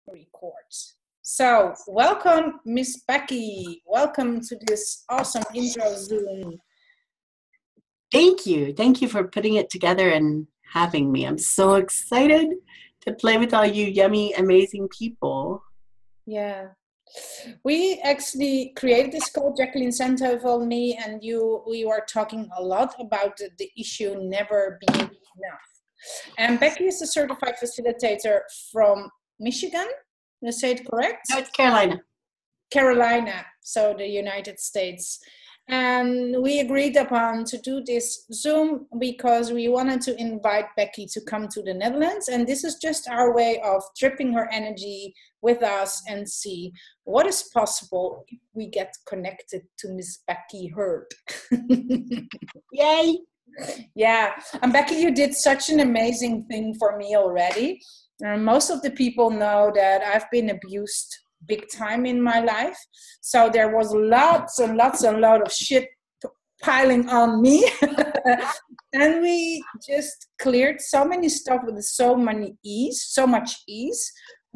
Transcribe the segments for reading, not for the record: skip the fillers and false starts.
Records. So, welcome, Miss Becky. Welcome to this awesome intro Zoom. Thank you. Thank you for putting it together and having me. I'm so excited to play with all you yummy, amazing people. Yeah. We actually created this call, Jacqueline Sandheuvel, me, and you. We were talking a lot about the issue never being enough. And Becky is a certified facilitator from Michigan. Did I say it correct? No, it's Carolina. Carolina, so the United States. And we agreed upon to do this Zoom because we wanted to invite Becky to come to the Netherlands. And this is just our way of tripping her energy with us and see what is possible if we get connected to Miss Becky Herdt. Yay! Yeah, and Becky, you did such an amazing thing for me already. Most of the people know that I've been abused big time in my life. So there was lots and lots and lot of shit piling on me. And we just cleared so many stuff with so much ease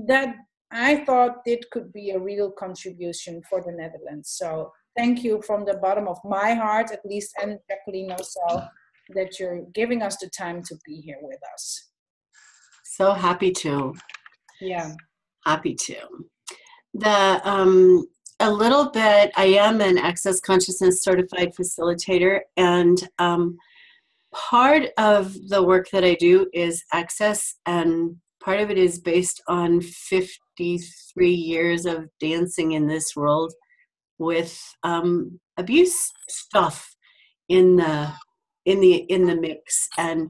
that I thought it could be a real contribution for the Netherlands. So thank you from the bottom of my heart, at least, and Jacqueline also, that you're giving us the time to be here with us. So happy to. Yeah. Happy to. A little bit, I am an Access Consciousness certified facilitator, and part of the work that I do is access, and part of it is based on 53 years of dancing in this world with abuse stuff in the mix. And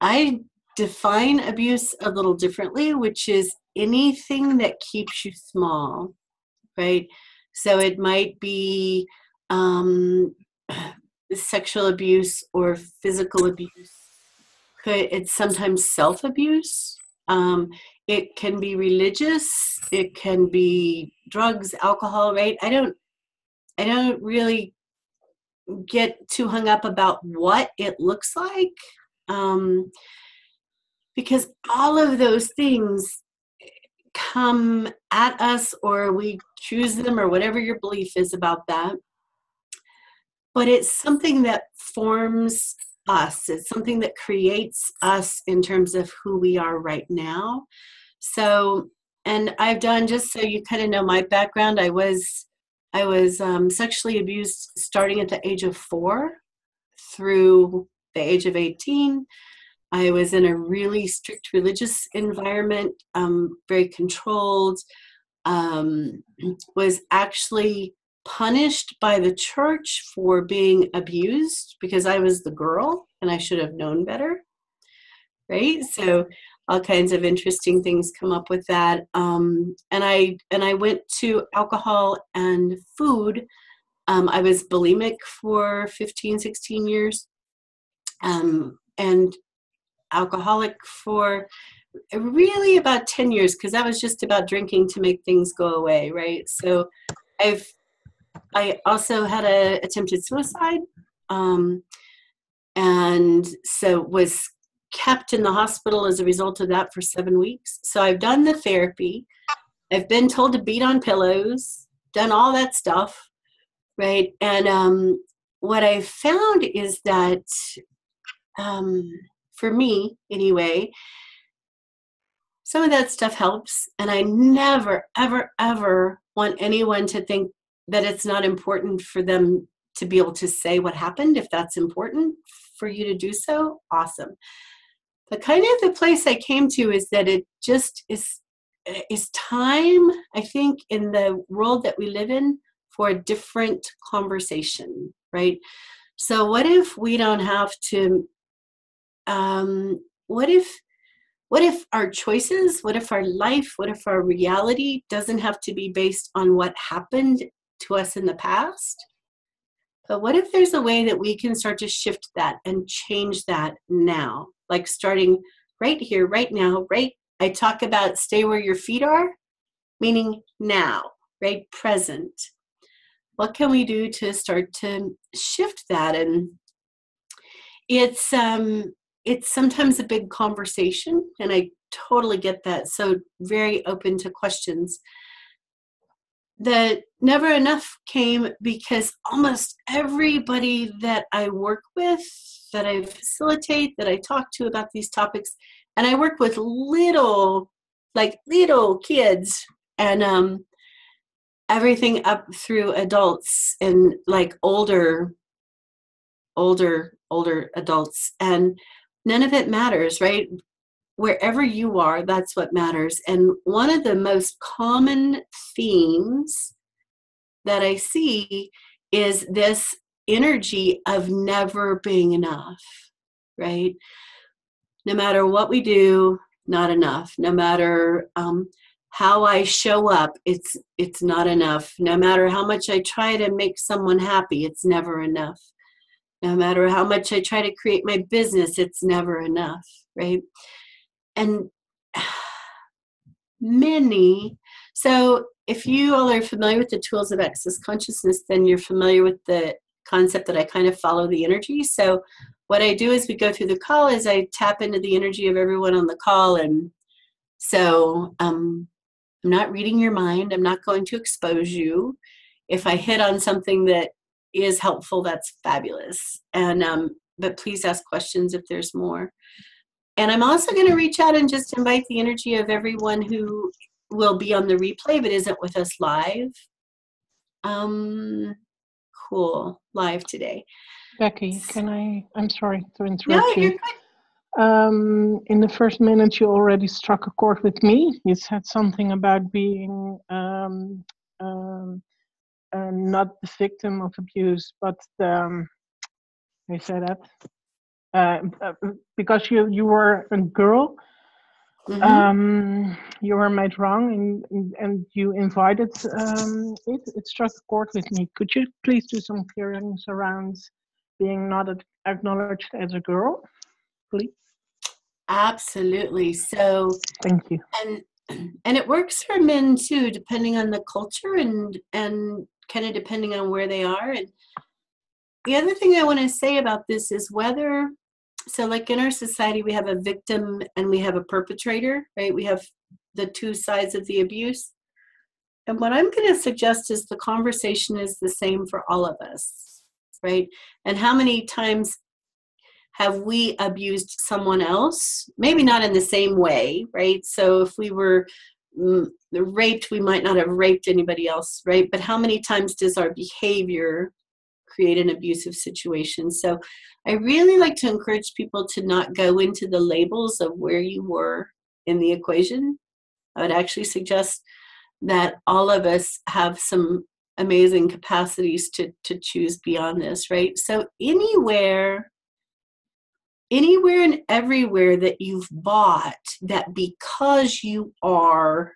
I define abuse a little differently, which is anything that keeps you small, right? So it might be sexual abuse or physical abuse. It's sometimes self-abuse. It can be religious. It can be drugs, alcohol, right? I don't really get too hung up about what it looks like, because all of those things come at us, or we choose them, or whatever your belief is about that. But it's something that forms us. It's something that creates us in terms of who we are right now. So, and I've done, just so you kind of know my background, I was sexually abused starting at the age of 4 through the age of 18. I was in a really strict religious environment, very controlled, was actually punished by the church for being abused because I was the girl and I should have known better, right? So all kinds of interesting things come up with that. And I went to alcohol and food. I was bulimic for 15, 16 years, and alcoholic for really about 10 years, because that was just about drinking to make things go away, right? So I also had attempted suicide, and so was kept in the hospital as a result of that for 7 weeks. So I've done the therapy. I've been told to beat on pillows, done all that stuff, right? And what I found is that, for me anyway, some of that stuff helps. And I never, ever, ever want anyone to think that it's not important for them to be able to say what happened. If that's important for you to do so, awesome. But kind of the place I came to is that it just is time, I think, in the world that we live in, for a different conversation, right? So what if we don't have to, what if our choices, what if our life, what if our reality doesn't have to be based on what happened to us in the past? But what if there's a way that we can start to shift that and change that now? Like starting right here, right now, right? I talk about stay where your feet are, meaning now, right? Present. What can we do to start to shift that? And it's sometimes a big conversation, and I totally get that. So very open to questions. The never enough came because almost everybody that I work with, that I facilitate, that I talk to about these topics, and I work with little kids, and everything up through adults and like older adults, and none of it matters, right? Wherever you are, that's what matters. And one of the most common themes that I see is this energy of never being enough, right? No matter what we do, not enough. No matter how I show up, it's not enough. No matter how much I try to make someone happy, it's never enough. No matter how much I try to create my business, it's never enough, right? And so if you all are familiar with the tools of access consciousness, then you're familiar with the concept that I kind of follow the energy. So what I do as we go through the call is I tap into the energy of everyone on the call. And so I'm not reading your mind. I'm not going to expose you. If I hit on something that is helpful, that's fabulous. And but please ask questions if there's more. And I'm also going to reach out and just invite the energy of everyone who will be on the replay but isn't with us live. Cool. Live today. Becky, I'm sorry to interrupt No, you. you're good. In the first minute, you already struck a chord with me. You said something about being not the victim of abuse, but the, you say that? Because you were a girl, you were made wrong, and you invited it. It struck a chord with me. Could you please do some clearings around being not acknowledged as a girl, please? Absolutely. So thank you. And it works for men too, depending on the culture and kind of depending on where they are. And the other thing I want to say about this is so like in our society, we have a victim and we have a perpetrator, right? We have the two sides of the abuse. And what I'm going to suggest is the conversation is the same for all of us, right? And how many times have we abused someone else? Maybe not in the same way, right? So if we were raped, we might not have raped anybody else, right? But how many times does our behavior create an abusive situation? So I really like to encourage people to not go into the labels of where you were in the equation. I would actually suggest that all of us have some amazing capacities to choose beyond this, right? So anywhere and everywhere that you've bought that because you are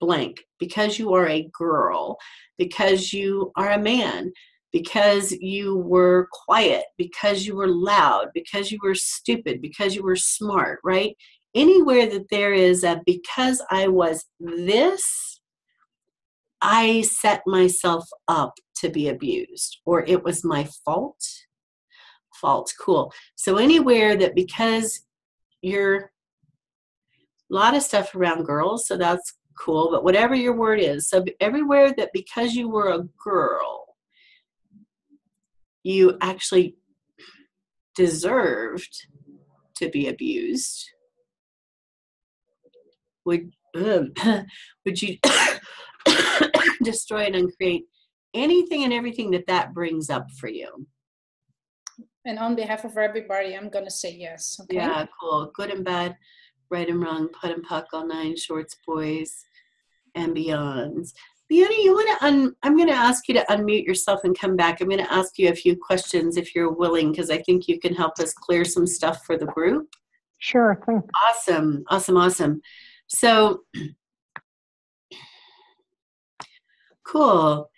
blank, because you are a girl, because you are a man, because you were quiet, because you were loud, because you were stupid, because you were smart, right? Anywhere that there is a because I was this, I set myself up to be abused, or it was my fault. Cool. So anywhere that because you're a lot of stuff around girls, so that's cool, but whatever your word is, so everywhere that because you were a girl, you actually deserved to be abused, would you destroy and uncreate anything and everything that brings up for you? And on behalf of everybody, I'm going to say yes. Okay? Yeah, cool. Good and bad, right and wrong, put and puck, all nine shorts, boys, and beyonds. Leonie, I'm going to ask you to unmute yourself and come back. I'm going to ask you a few questions if you're willing, because I think you can help us clear some stuff for the group. Sure, thanks. Awesome. So, cool.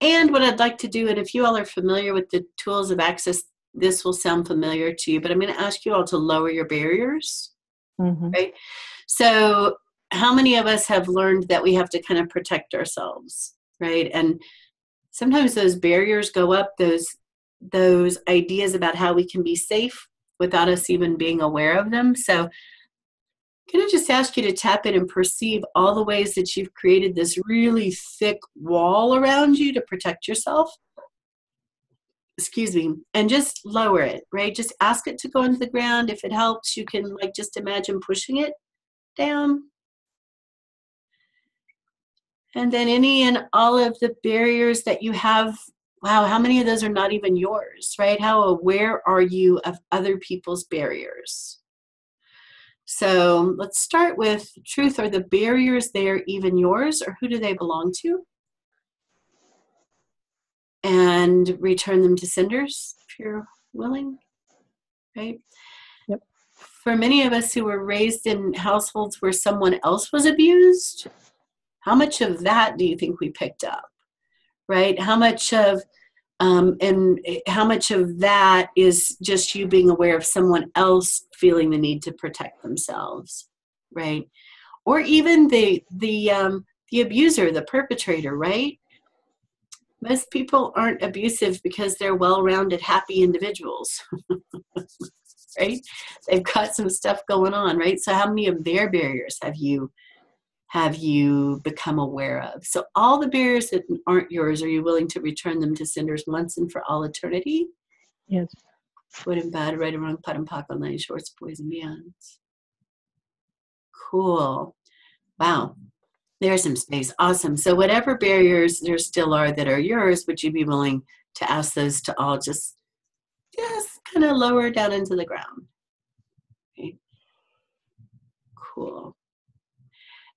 And what I'd like to do, and if you all are familiar with the tools of access, this will sound familiar to you, but I'm going to ask you all to lower your barriers, right? So how many of us have learned that we have to kind of protect ourselves, right? And sometimes those barriers go up, those ideas about how we can be safe without us even being aware of them. So can I just ask you to tap in and perceive all the ways that you've created this really thick wall around you to protect yourself? Excuse me. And just lower it, right? Just ask it to go into the ground. If it helps, you can like just imagine pushing it down. And then any and all of the barriers that you have, wow, how many of those are not even yours, right? How aware are you of other people's barriers? So let's start with truth. Are the barriers there even yours, or who do they belong to? And return them to cinders if you're willing, right? Yep. For many of us who were raised in households where someone else was abused, how much of that do you think we picked up, right? How much of that is just you being aware of someone else feeling the need to protect themselves, right? Or even the abuser, the perpetrator, right? Most people aren't abusive because they're well-rounded, happy individuals, right? They've got some stuff going on, right? So how many of their barriers have you become aware of? So all the barriers that aren't yours, are you willing to return them to cinders once and for all eternity? Yes. Good and bad, right and wrong, pot and pock, online shorts, boys and beyonds. Cool. Wow. There's some space. Awesome. So whatever barriers there still are that are yours, would you be willing to ask those to all just kind of lower down into the ground? Okay. Cool.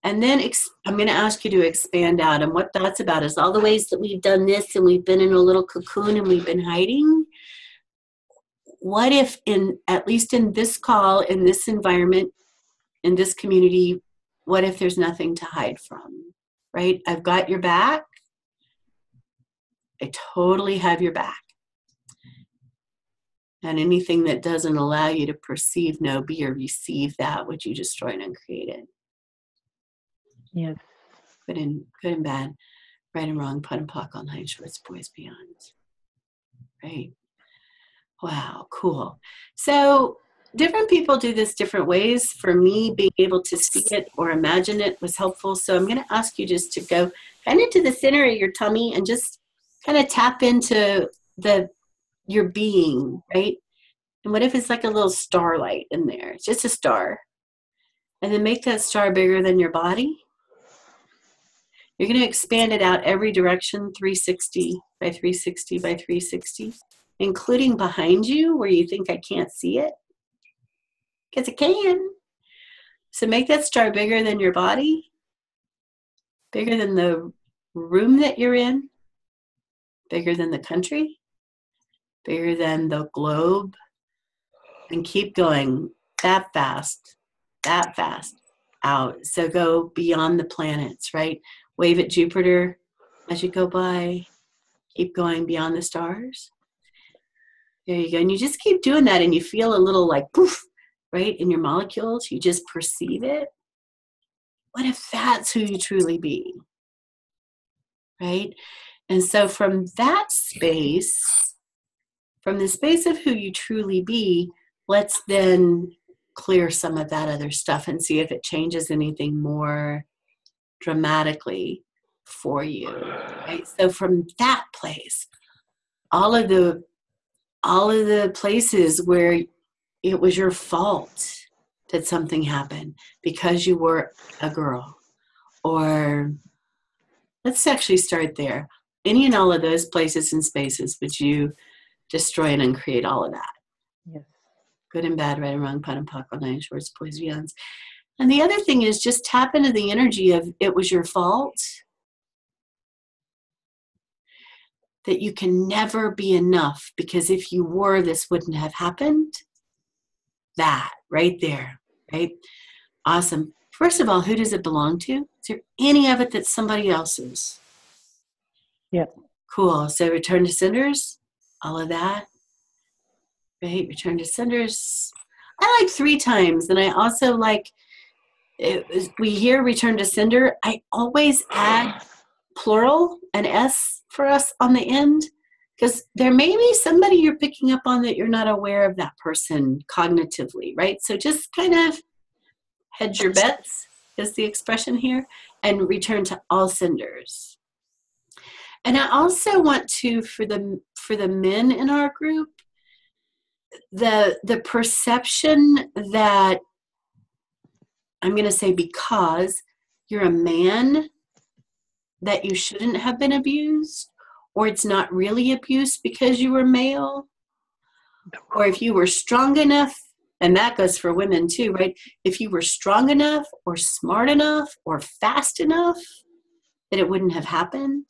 And then I'm going to ask you to expand out. And what that's about is all the ways that we've done this and we've been in a little cocoon and we've been hiding. What if at least in this call, in this environment, in this community, what if there's nothing to hide from, right? I've got your back. I totally have your back. And anything that doesn't allow you to perceive, know, be, or receive that, which you destroy and uncreate it. Yes. Good and bad, right and wrong, pot and pock, online shorts, boys beyond. Right. Wow, cool. So different people do this different ways. For me, being able to see it or imagine it was helpful. So I'm going to ask you just to go kind of to the center of your tummy and just kind of tap into your being, right? And what if it's like a little starlight in there? It's just a star. And then make that star bigger than your body. You're going to expand it out every direction, 360 by 360 by 360, including behind you where you think I can't see it. Because it can. So make that star bigger than your body, bigger than the room that you're in, bigger than the country, bigger than the globe, and keep going that fast out. So go beyond the planets, right? Wave at Jupiter as you go by. Keep going beyond the stars. There you go. And you just keep doing that and you feel a little like poof, right, in your molecules. You just perceive it. What if that's who you truly be? Right? And so from that space, from the space of who you truly be, let's then clear some of that other stuff and see if it changes anything more dramatically for you. Right? So from that place, all of the places where it was your fault that something happened because you were a girl, or let's actually start there. Any and all of those places and spaces, would you destroy and uncreate all of that? Yes. Good and bad, right and wrong, pot and pock, online shorts, boys, beyonds. And the other thing is just tap into the energy of it was your fault. That you can never be enough, because if you were, this wouldn't have happened. That right there, right? Awesome. First of all, who does it belong to? Is there any of it that's somebody else's? Yeah. Cool. So return to cinders, all of that. Right? Return to cinders. I like 3 times. And I also like, we hear return to cinder. I always add plural, an S for us on the end, Because there may be somebody you're picking up on that you're not aware of that person cognitively, right? So just kind of hedge your bets is the expression here, and return to all cinders. And I also want to, for the men in our group, the perception that, I'm going to say, because you're a man, that you shouldn't have been abused, or it's not really abuse because you were male, or if you were strong enough, and that goes for women too, right? If you were strong enough or smart enough or fast enough, that it wouldn't have happened,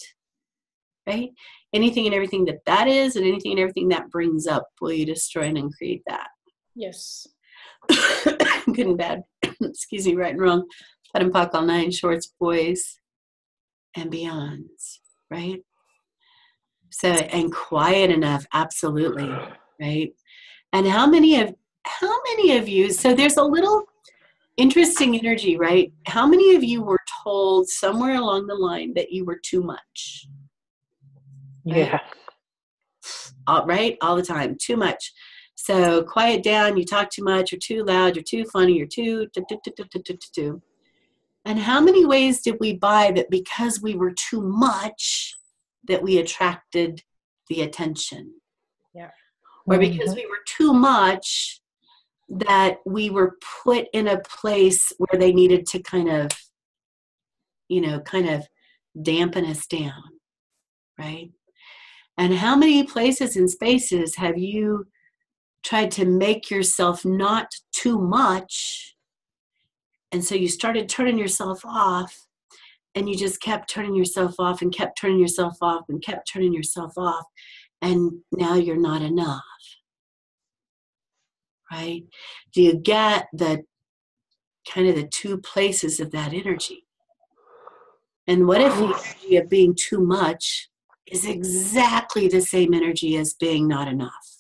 right? Anything and everything that is, and anything and everything that brings up, will you destroy and uncreate that? Yes. Good and bad, excuse me, right and wrong, cut and pock, all nine shorts, boys and beyonds, right? So, and quiet enough, absolutely, right? And how many of you, so there's a little interesting energy, right? How many of you were told somewhere along the line that you were too much? Right? Yeah. Right? All the time, too much. So quiet down, you talk too much, you're too loud, you're too funny, you're too. And how many ways did we buy that because we were too much that we attracted the attention? Yeah. Or because we were too much that we were put in a place where they needed to kind of dampen us down, right? And how many places and spaces have you tried to make yourself not too much, and so you started turning yourself off, and you just kept turning yourself off and kept turning yourself off and kept turning yourself off, and now you're not enough, right? Do you get the kind of the two places of that energy? And what if the energy of being too much is exactly the same energy as being not enough?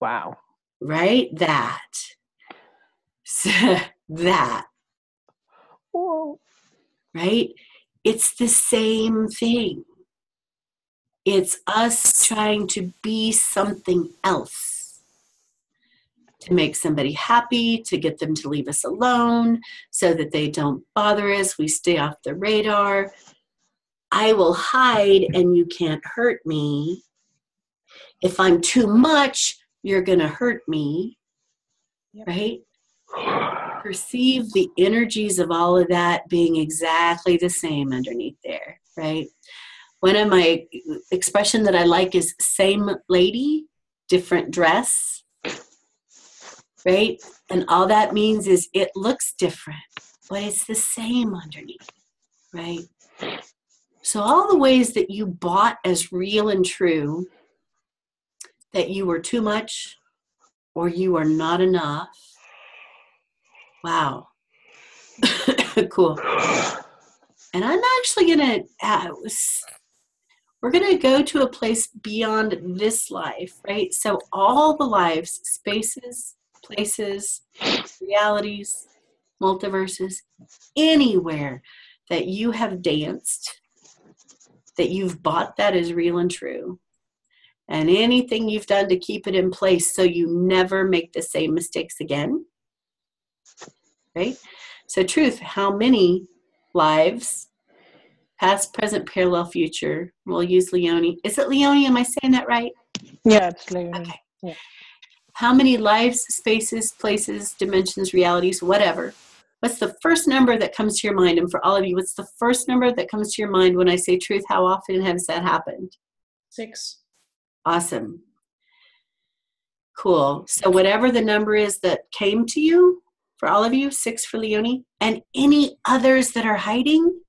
Wow. Right? That. That. Whoa. Right? It's the same thing. It's us trying to be something else, to make somebody happy, to get them to leave us alone so that they don't bother us. We stay off the radar. I will hide and you can't hurt me. If I'm too much, you're going to hurt me. Yep. Right? Perceive the energies of all of that being exactly the same underneath there, right? One of my expression that I like is same lady, different dress, right? And all that means is it looks different, but it's the same underneath, right? So all the ways that you bought as real and true that you were too much or you are not enough. Wow. Cool. And I'm actually going to, we're going to go to a place beyond this life, right? So all the lives, spaces, places, realities, multiverses, anywhere that you have danced, that you've bought that is real and true, and anything you've done to keep it in place so you never make the same mistakes again, right? So truth, how many lives, past, present, parallel, future, we'll use Leonie. Is it Leonie? Am I saying that right? Yeah, it's Leonie. Okay. Yeah. How many lives, spaces, places, dimensions, realities, whatever? What's the first number that comes to your mind? And for all of you, what's the first number that comes to your mind when I say truth? How often has that happened? 6. Awesome. Cool. So whatever the number is that came to you, for all of you, 6 for Leonie, and any others that are hiding,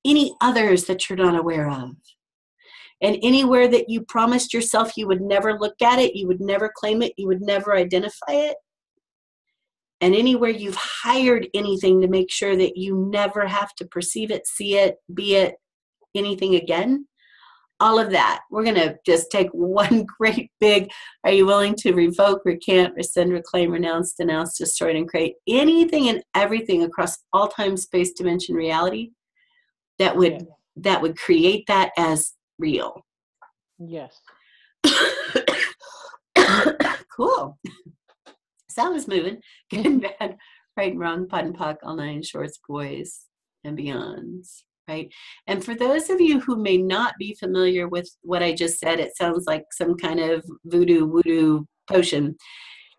any others that you're not aware of. And anywhere that you promised yourself you would never look at it, you would never claim it, you would never identify it. And anywhere you've hired anything to make sure that you never have to perceive it, see it, be it, anything again, all of that. We're going to just take one great big, are you willing to revoke, recant, rescind, reclaim, renounce, denounce, destroy, and create anything and everything across all time, space, dimension, reality that would create that as real. Yes. Cool. Sound was moving. Good and bad, right and wrong, POD and POC, all nine shorts, boys and beyonds, right? And for those of you who may not be familiar with what I just said, it sounds like some kind of voodoo potion.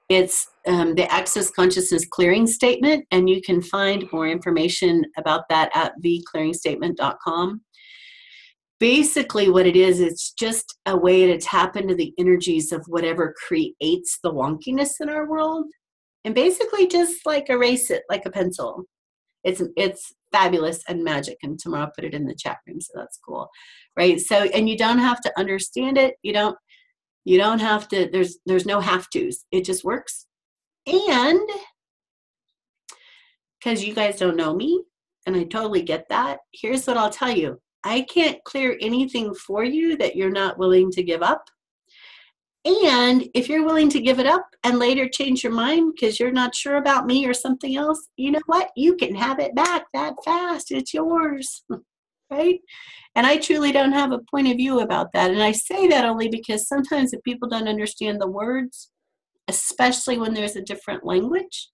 It's the Access Consciousness Clearing Statement, and you can find more information about that at theclearingstatement.com. Basically what it is, it's just a way to tap into the energies of whatever creates the wonkiness in our world, and basically just like erase it like a pencil. It's fabulous and magic, and tomorrow I'll put it in the chat room, so that's cool, right? So, and you don't have to understand it. You don't have to, there's no have to's. It just works. And because you guys don't know me, and I totally get that, here's what I'll tell you. I can't clear anything for you that you're not willing to give up. And if you're willing to give it up and later change your mind because you're not sure about me or something else, you know what? You can have it back that fast. It's yours, right? And I truly don't have a point of view about that. And I say that only because sometimes if people don't understand the words, especially when there's a different language,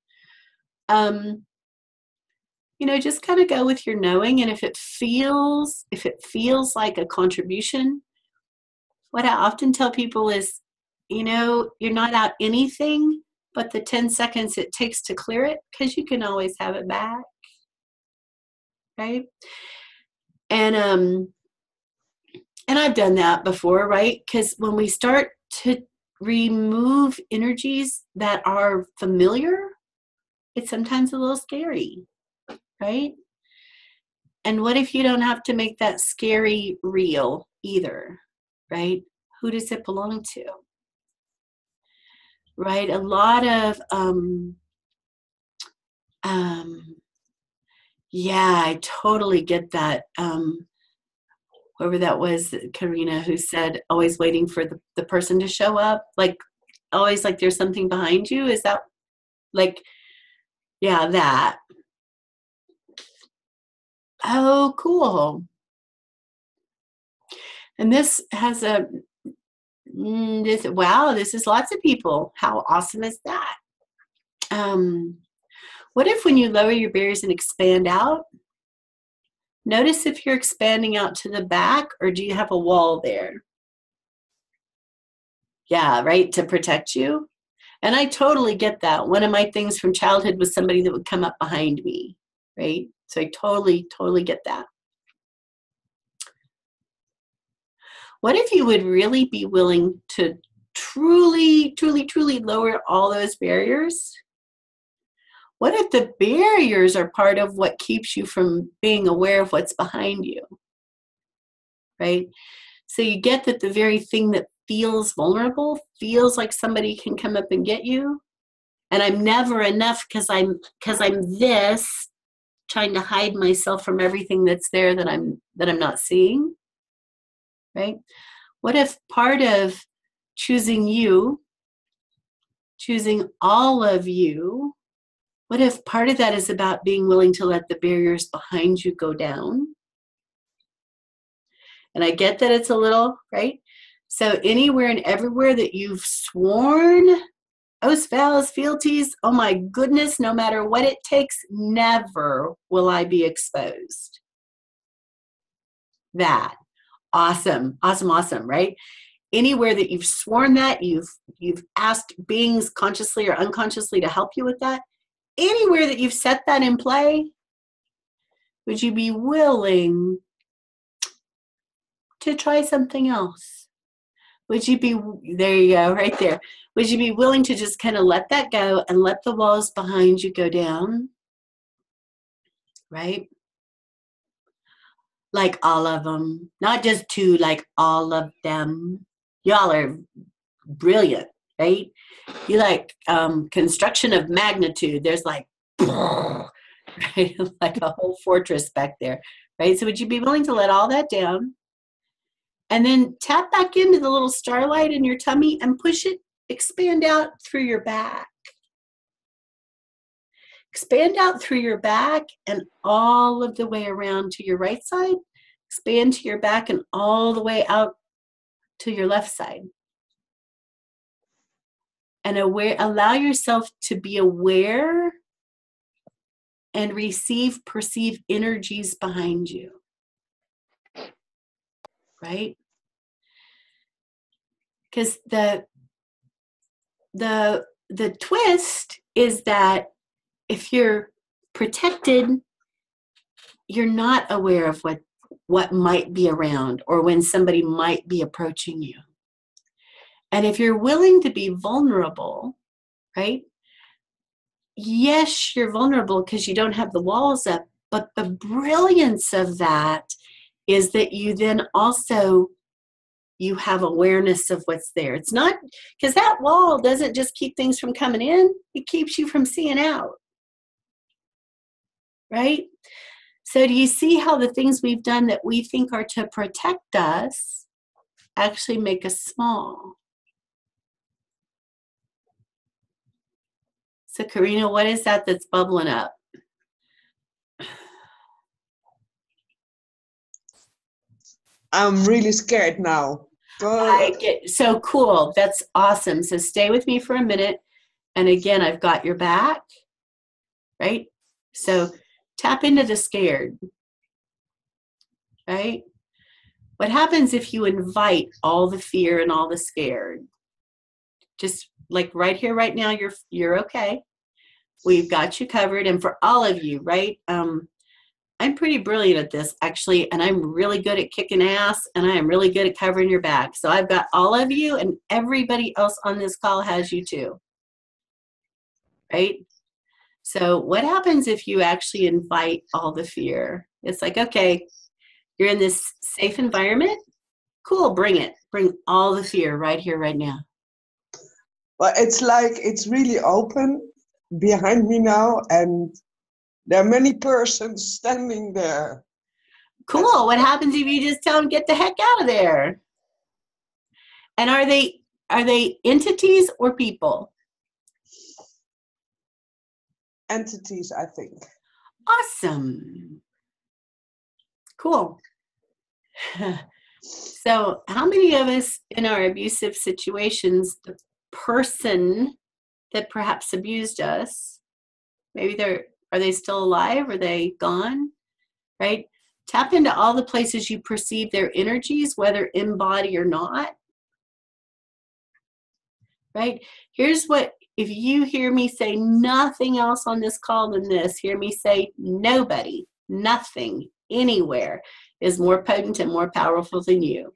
just kind of go with your knowing. And if it feels like a contribution, what I often tell people is, you're not out anything but the 10 seconds it takes to clear it, because you can always have it back, right? And I've done that before, right? Because when we start to remove energies that are familiar, it's sometimes a little scary, right? And what if you don't have to make that scary real either, right? Who does it belong to? Right? A lot of, yeah, I totally get that. Whoever that was, Karina, who said, always waiting for the person to show up, like always like there's something behind you. Is that like, yeah, that. Oh, cool. And this has wow, this is lots of people. How awesome is that? What if when you lower your barriers and expand out, notice if you're expanding out to the back, or do you have a wall there? Yeah, right, to protect you. And I totally get that. One of my things from childhood was somebody that would come up behind me, right? So I totally get that. What if you would really be willing to truly lower all those barriers? What if the barriers are part of what keeps you from being aware of what's behind you, right? So you get that the very thing that feels vulnerable, feels like somebody can come up and get you, and I'm never enough because I'm this, trying to hide myself from everything that's there that I'm not seeing, right? What if part of choosing you, choosing all of you, what if part of that is about being willing to let the barriers behind you go down? And I get that it's a little, right? So anywhere and everywhere that you've sworn, oaths, vows, fealties, oh my goodness, no matter what it takes, never will I be exposed. That. Awesome, right? Anywhere that you've sworn that, you've asked beings consciously or unconsciously to help you with that, anywhere that you've set that in play, would you be willing to try something else? Would you be, there you go, right there. Would you be willing to just kind of let that go and let the walls behind you go down? Right? Like all of them, not just two, like all of them. Y'all are brilliant, right? You like construction of magnitude. There's like, right? Like a whole fortress back there, right? So would you be willing to let all that down and then tap back into the little starlight in your tummy and push it, expand out through your back. Expand out through your back and all of the way around to your right side expand to your back and all the way out to your left side. And allow yourself to be aware and perceive energies behind you. Right? Because the twist is that if you're protected, you're not aware of what might be around or when somebody might be approaching you. And if you're willing to be vulnerable, right? Yes, you're vulnerable because you don't have the walls up, but the brilliance of that is that you then also, you have awareness of what's there. It's not, because that wall doesn't just keep things from coming in, it keeps you from seeing out. Right? So do you see how the things we've done that we think are to protect us actually make us small? So Karina, what is that that's bubbling up? I'm really scared now. So cool. That's awesome. So stay with me for a minute. And again, I've got your back, right? So tap into the scared, right? What happens if you invite all the fear and all the scared? Just like right here, right now, you're okay. We've got you covered. And for all of you, right? I'm pretty brilliant at this, actually, and I'm really good at kicking ass, and I am really good at covering your back. So I've got all of you, and everybody else on this call has you too, right? So what happens if you actually invite all the fear? It's like, okay, you're in this safe environment. Cool, bring it. Bring all the fear right here, right now. Well, it's like it's really open behind me now, and there are many persons standing there. Cool. What happens if you just tell them, get the heck out of there? And are they entities or people? Entities, I think. Awesome. Cool. So how many of us in our abusive situations, the person that perhaps abused us, maybe are they still alive? Are they gone? Right? Tap into all the places you perceive their energies, whether in body or not. Right? Here's what, if you hear me say nothing else on this call than this, hear me say nobody, nothing, anywhere is more potent and more powerful than you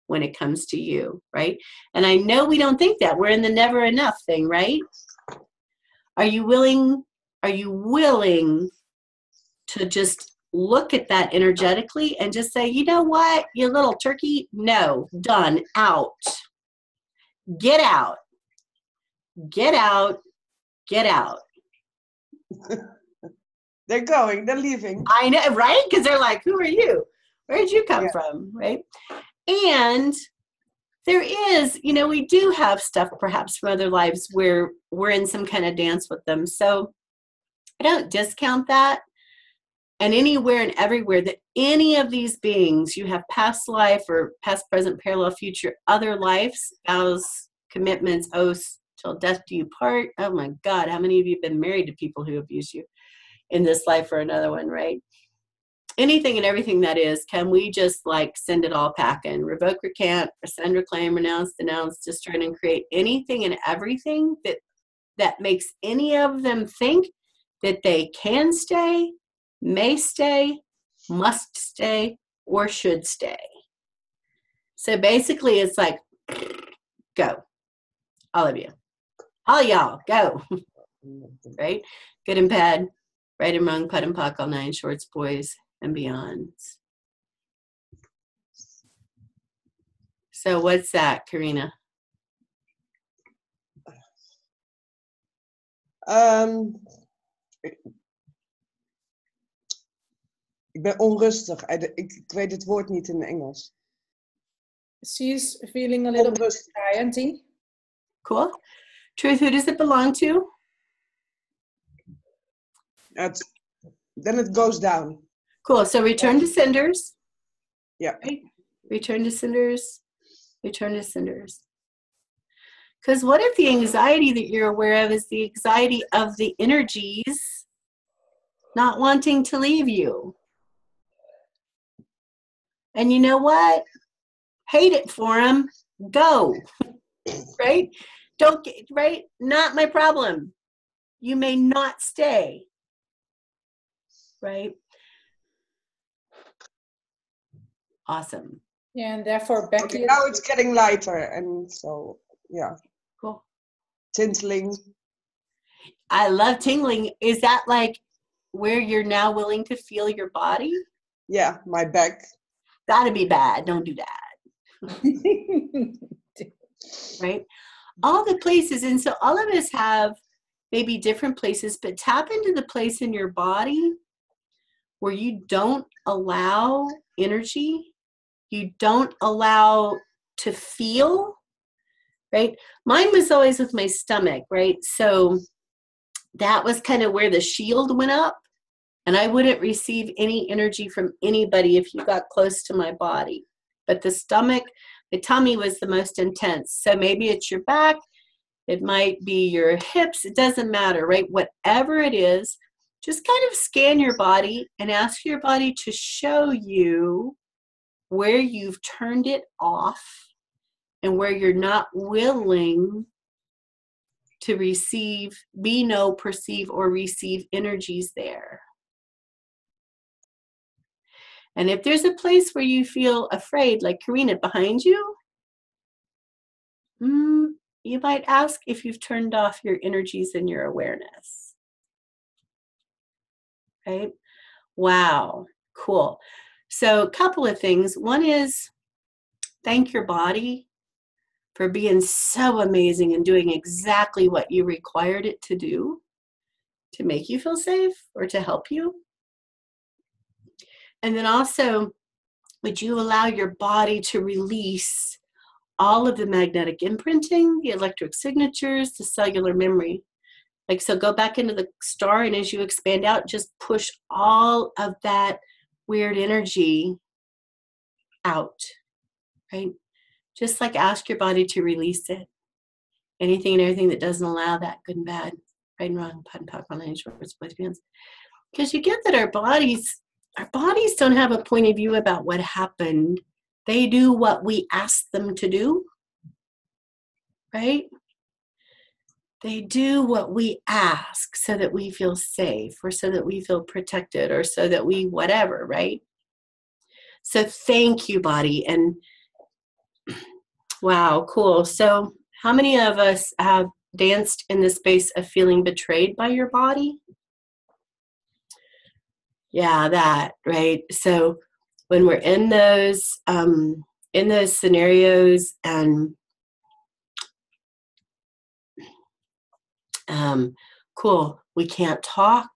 when it comes to you, right? And I know we don't think that. We're in the never enough thing, right? Are you willing to just look at that energetically and just say, you know what, you little turkey, no, done, out. Get out. Get out. Get out. They're going, they're leaving. I know, right? Because they're like, who are you? Where did you come from, right? And there is, we do have stuff perhaps from other lives where we're in some kind of dance with them. So I don't discount that. And anywhere and everywhere that any of these beings, you have past life or past, present, parallel, future, other lives, vows, commitments, oaths, till death do you part. Oh my God, how many of you have been married to people who abuse you in this life or another one, right? Anything and everything that is, can we just send it all packing? Revoke, recant, rescind, reclaim, renounce, denounce, destroy, and create anything and everything that makes any of them think that they can stay, may stay, must stay, or should stay. So basically it's like, go. All of you. All y'all, go. Right? Good and bad, right and wrong, put and pock, all nine shorts, boys and beyond. So what's that, Karina? Ik ben onrustig. Ik weet het woord niet in Engels. She's feeling a little bit anxiety. Cool. Truth, who does it belong to? Then it goes down. Cool. So return to senders. Yeah. Right? Return to cinders. Return to cinders. Because what if the anxiety that you're aware of is the anxiety of the energies not wanting to leave you? And you know what? Hate it for them. Go. Right? Don't get, right? Not my problem. You may not stay. Right? Awesome. Yeah, and therefore Becky. Okay, now it's getting lighter, and so yeah. Cool. Tinkling. I love tingling. Is that like where you're now willing to feel your body? Yeah, my back. That'd be bad. Don't do that. Right? All the places. And so all of us have maybe different places, but tap into the place in your body where you don't allow energy, you don't allow to feel, right? Mine was always with my stomach, right? So that was kind of where the shield went up, and I wouldn't receive any energy from anybody if you got close to my body. But the stomach, the tummy was the most intense. So maybe it's your back, it might be your hips, it doesn't matter, right? Whatever it is, just kind of scan your body and ask your body to show you where you've turned it off and where you're not willing to receive, perceive, or receive energies there. And if there's a place where you feel afraid, like Karina behind you, you might ask if you've turned off your energies and your awareness. Right? Wow, cool. So a couple of things. One is thank your body for being so amazing and doing exactly what you required it to do to make you feel safe or to help you. And then also, would you allow your body to release all of the magnetic imprinting, the electric signatures, the cellular memory? Like, so go back into the star, and as you expand out, just push all of that weird energy out, right? Just like ask your body to release it. Anything and everything that doesn't allow that, good and bad, right and wrong, PUD and POC, online shorts, boys, bands. Because you get that our bodies don't have a point of view about what happened. They do what we ask them to do, right? They do what we ask so that we feel safe or so that we feel protected or so that we whatever, right? So thank you, body. And wow, cool. So how many of us have danced in the space of feeling betrayed by your body? Yeah, that, right? So when we're in those scenarios and cool, we can't talk,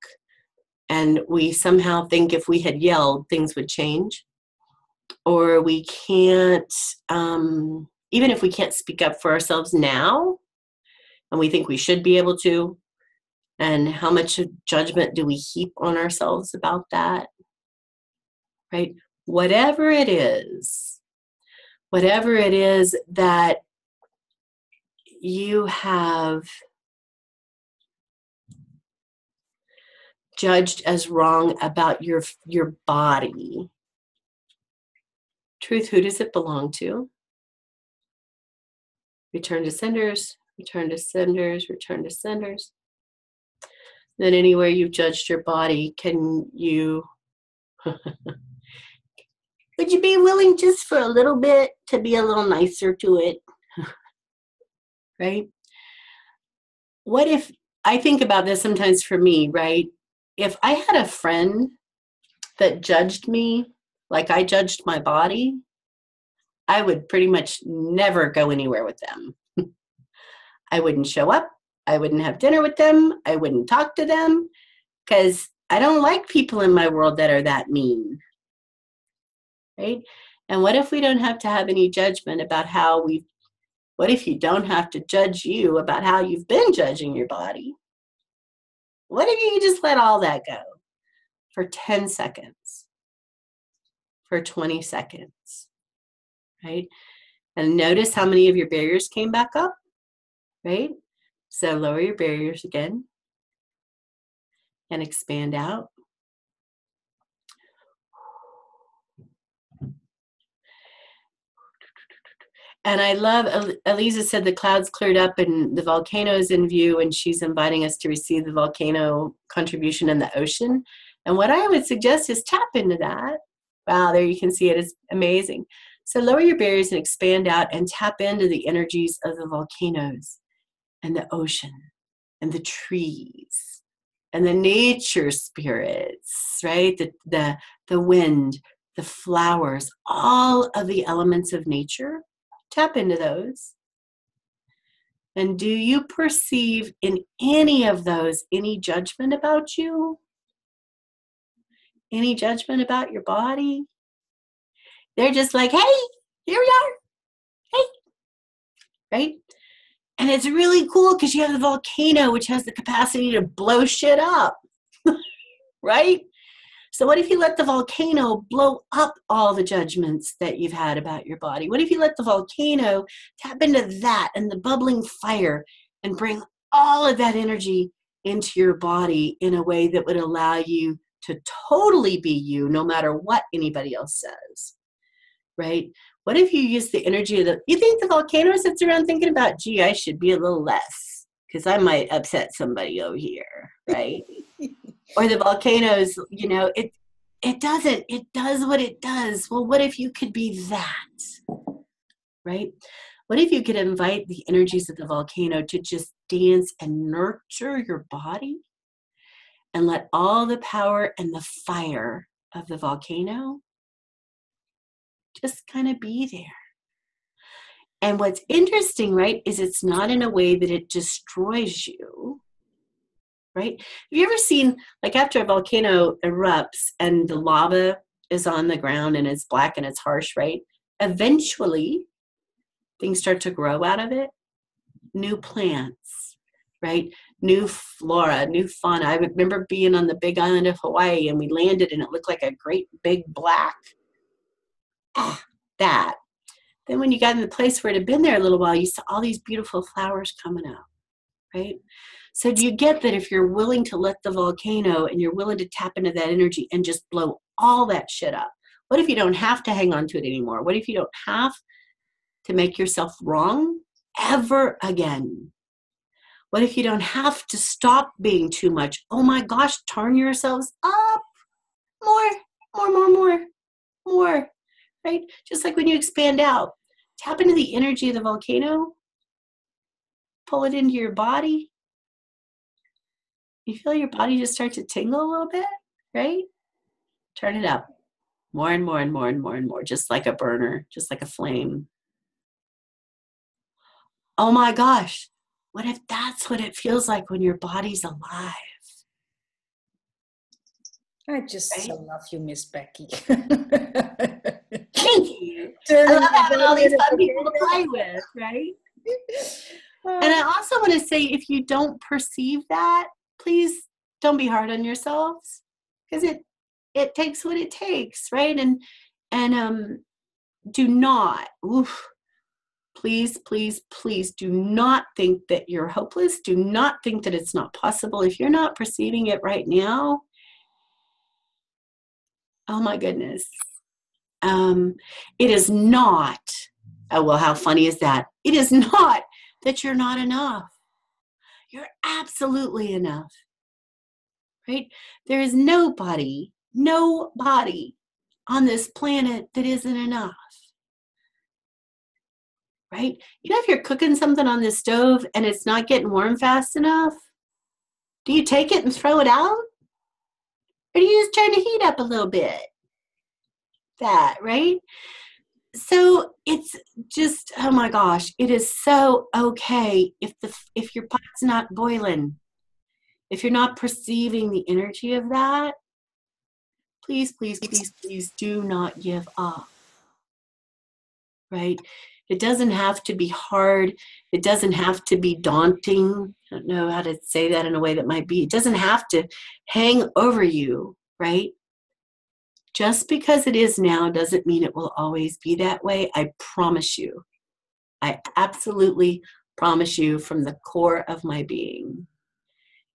and we somehow think if we had yelled, things would change. Or we can't, even if we can't speak up for ourselves now, and we think we should be able to, and how much judgment do we heap on ourselves about that, right? Whatever it is that you have judged as wrong about your body, truth, who does it belong to? Return to senders, return to senders, return to senders. Then anywhere you've judged your body, can you, would you be willing just for a little bit to be a little nicer to it? Right? What if, I think about this sometimes for me, right? If I had a friend that judged me like I judged my body, I would pretty much never go anywhere with them. I wouldn't show up. I wouldn't have dinner with them. I wouldn't talk to them because I don't like people in my world that are that mean. Right? And what if we don't have to have any judgment about how what if you don't have to judge you about how you've been judging your body? What if you just let all that go for 10 seconds? for 20 seconds, right? And notice how many of your barriers came back up, right? So lower your barriers again and expand out. And I love, Eliza said the clouds cleared up and the volcano is in view, and she's inviting us to receive the volcano contribution in the ocean. And what I would suggest is tap into that. Wow, there you can see it. It's amazing. So lower your barriers and expand out and tap into the energies of the volcanoes and the ocean and the trees and the nature spirits, right? The wind, the flowers, all of the elements of nature. Tap into those. And do you perceive in any of those any judgment about you? Any judgment about your body? They're just like, hey, here we are. Hey, right? And it's really cool because you have the volcano, which has the capacity to blow shit up, right? So what if you let the volcano blow up all the judgments that you've had about your body? What if you let the volcano tap into that and the bubbling fire and bring all of that energy into your body in a way that would allow you to totally be you, no matter what anybody else says, right? What if you use the energy of you think the volcano sits around thinking about, gee, I should be a little less because I might upset somebody over here, right? Or the volcanoes, you know, it doesn't. It does what it does. Well, what if you could be that, right? What if you could invite the energies of the volcano to just dance and nurture your body and let all the power and the fire of the volcano just kind of be there? And what's interesting, right, is it's not in a way that it destroys you. Right? Have you ever seen, like after a volcano erupts and the lava is on the ground and it's black and it's harsh, right? Eventually, things start to grow out of it. New plants, right? New flora, new fauna. I remember being on the big island of Hawaii and we landed and it looked like a great big black, that. Then when you got in the place where it had been there a little while, you saw all these beautiful flowers coming out, right? So do you get that if you're willing to let the volcano and you're willing to tap into that energy and just blow all that shit up? What if you don't have to hang on to it anymore? What if you don't have to make yourself wrong ever again? What if you don't have to stop being too much? Oh my gosh, turn yourselves up. More, right? Just like when you expand out, tap into the energy of the volcano, pull it into your body. You feel your body just start to tingle a little bit, right? Turn it up more and more and more and more and more, just like a burner, just like a flame. Oh my gosh, what if that's what it feels like when your body's alive? I just so love you, Miss Becky. Thank you. I love having all these fun people to play with, right? And I also want to say, if you don't perceive that, please don't be hard on yourselves, because it takes what it takes, right? And do not, please do not think that you're hopeless. Do not think that it's not possible. If you're not perceiving it right now, oh my goodness. It is not, oh well, how funny is that? It is not that you're not enough. You're absolutely enough, right? There is nobody on this planet that isn't enough, right? You know, if you're cooking something on the stove and it's not getting warm fast enough, do you take it and throw it out? Or do you just turn the heat up a little bit? That, right? So it's just, oh my gosh, it is so okay if your pot's not boiling, if you're not perceiving the energy of that, please do not give up, right? It doesn't have to be hard. It doesn't have to be daunting. I don't know how to say that in a way that might be. It doesn't have to hang over you, right? Just because it is now doesn't mean it will always be that way. I promise you. I absolutely promise you from the core of my being.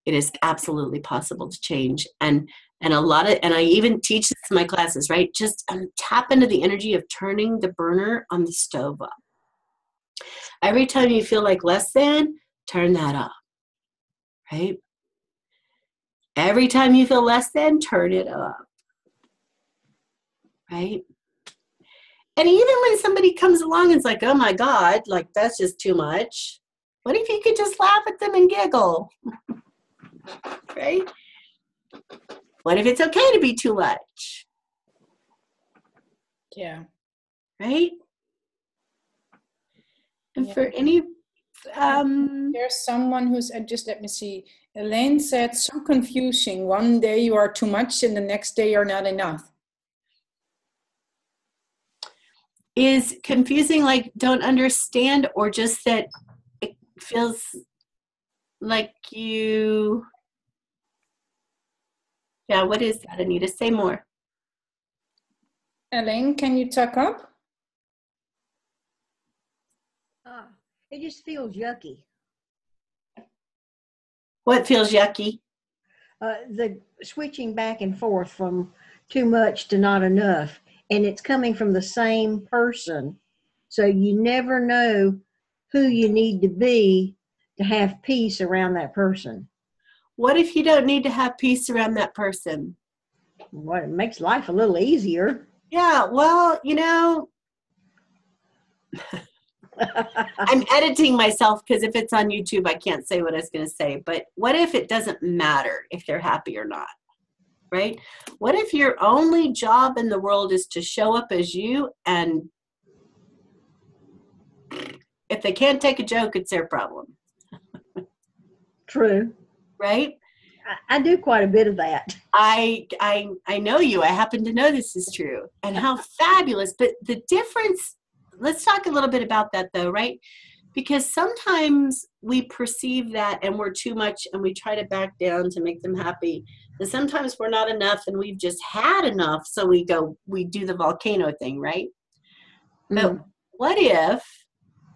It is absolutely possible to change. And I even teach this in my classes, right? Just tap into the energy of turning the burner on the stove up. Every time you feel like less than, turn that up, right? Every time you feel less than, turn it up, right? And even when somebody comes along and is like, oh my God, like that's just too much. What if you could just laugh at them and giggle, right? What if it's okay to be too much? Yeah. Right? And for any... There's someone who's, just let me see. Elaine said, so confusing. One day you are too much and the next day you're not enough. Is confusing like don't understand, or just that it feels like you... Yeah, what is that, Anita? Say more. Elaine, can you talk up? It just feels yucky. What feels yucky? The switching back and forth from too much to not enough. And it's coming from the same person. So you never know who you need to be to have peace around that person. What if you don't need to have peace around that person? Well, it makes life a little easier. Yeah, well, you know, I'm editing myself because if it's on YouTube, I can't say what I was going to say. But what if it doesn't matter if they're happy or not, right? What if your only job in the world is to show up as you, and if they can't take a joke, it's their problem. True. Right? I do quite a bit of that. I know you. I happen to know this is true. And how fabulous. But the difference, let's talk a little bit about that though, right? Because sometimes we perceive that and we're too much and we try to back down to make them happy. And sometimes we're not enough and we've just had enough. So we do the volcano thing, right? But what if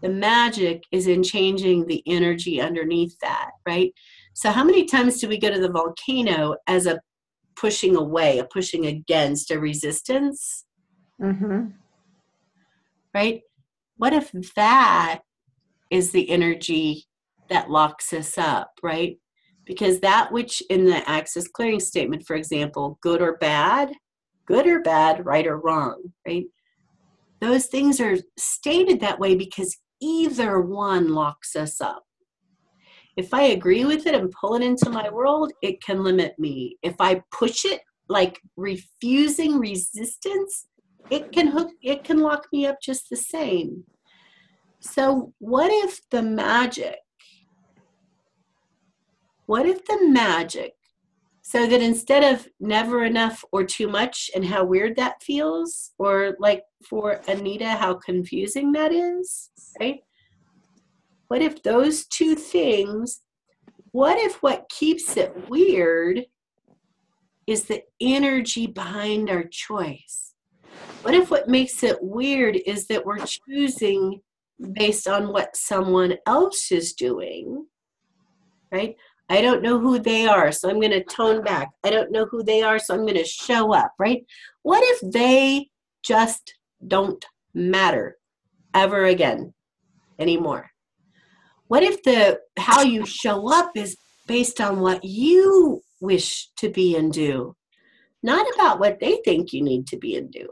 the magic is in changing the energy underneath that, right? So how many times do we go to the volcano as a pushing away, a pushing against, a resistance? Mm-hmm. Right? What if that is the energy that locks us up, right? Because that which in the access clearing statement, for example, good or bad, right or wrong, right? Those things are stated that way because either one locks us up. If I agree with it and pull it into my world, it can limit me. If I push it, like refusing resistance, it can lock me up just the same. So what if the magic, so that instead of never enough or too much and how weird that feels, or like for Anita, how confusing that is, right? What if those two things, what if what keeps it weird is the energy behind our choice? What if what makes it weird is that we're choosing based on what someone else is doing, right? I don't know who they are, so I'm going to tone back. I don't know who they are, so I'm going to show up, right? What if they just don't matter ever again anymore? What if how you show up is based on what you wish to be and do, not about what they think you need to be and do?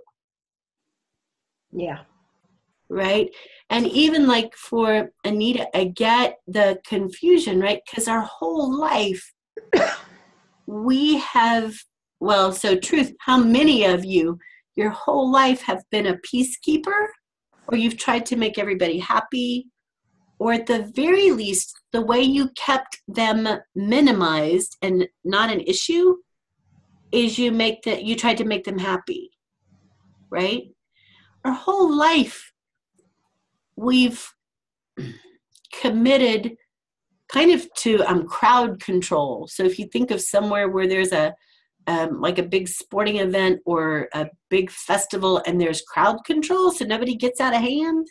Yeah. Right? And even like for Anita, I get the confusion, right? Because our whole life, we have, well, so truth, how many of you, your whole life have been a peacekeeper, or you've tried to make everybody happy, or at the very least, the way you kept them minimized and not an issue is you tried to make them happy, right? Our whole life, we've committed kind of to crowd control. So if you think of somewhere where there's a like a big sporting event or a big festival and there's crowd control so nobody gets out of hand?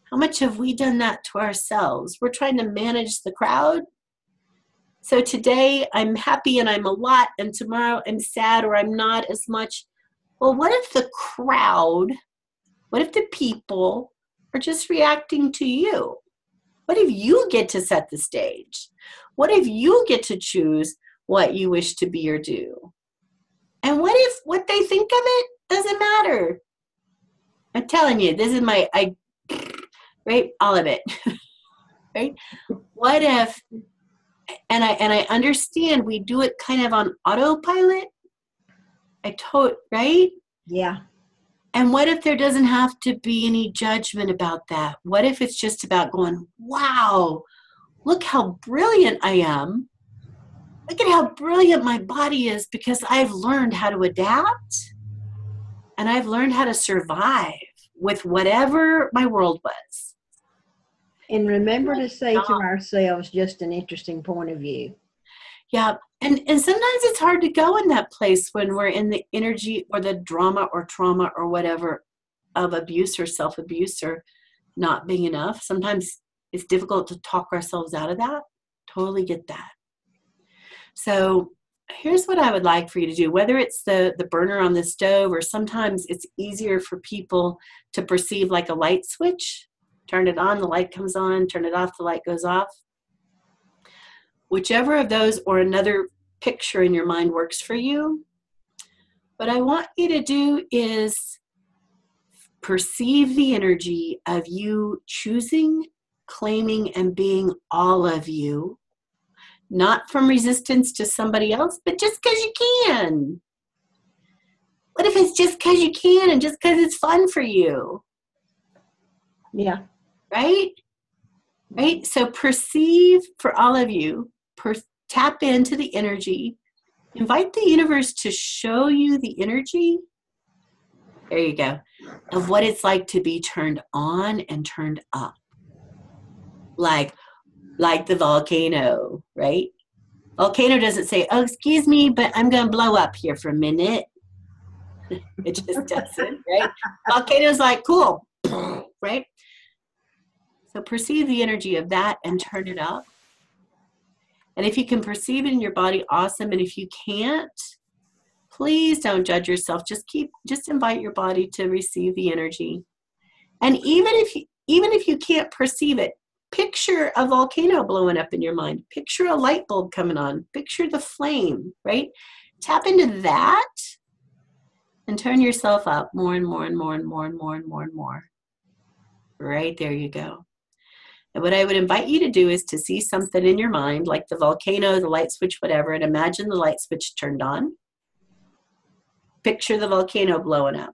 How much have we done that to ourselves? We're trying to manage the crowd. So today I'm happy and I'm a lot, and tomorrow I'm sad or I'm not as much. Well, what if the crowd, what if the people are just reacting to you? What if you get to set the stage? What if you get to choose what you wish to be or do? And what if what they think of it doesn't matter? I'm telling you, this is right? All of it, right? What if, and I understand we do it kind of on autopilot. Right? Yeah. And what if there doesn't have to be any judgment about that? What if it's just about going, wow, look how brilliant I am. Look at how brilliant my body is because I've learned how to adapt and I've learned how to survive with whatever my world was. And remember to say to ourselves just an interesting point of view. Yeah. And sometimes it's hard to go in that place when we're in the energy or the drama or trauma or whatever of abuse or self-abuse or not being enough. Sometimes it's difficult to talk ourselves out of that. Totally get that. So here's what I would like for you to do, whether it's the burner on the stove or sometimes it's easier for people to perceive like a light switch. Turn it on, the light comes on, turn it off, the light goes off. Whichever of those or another picture in your mind works for you. What I want you to do is perceive the energy of you choosing, claiming, and being all of you. Not from resistance to somebody else, but just because you can. What if it's just because you can and just because it's fun for you? Yeah. Right? Right? So perceive for all of you, tap into the energy. Invite the universe to show you the energy. There you go. Of what it's like to be turned on and turned up. Like the volcano, right? Volcano doesn't say, oh, excuse me, but I'm going to blow up here for a minute. It just doesn't, right? Volcano's like, cool, right? So perceive the energy of that and turn it up. And if you can perceive it in your body, awesome. And if you can't, please don't judge yourself. Just invite your body to receive the energy. And even if you can't perceive it, picture a volcano blowing up in your mind. Picture a light bulb coming on. Picture the flame, right? Tap into that and turn yourself up more and more and more and more and more and more and more. Right there you go. And what I would invite you to do is to see something in your mind, like the volcano, the light switch, whatever, and imagine the light switch turned on. Picture the volcano blowing up.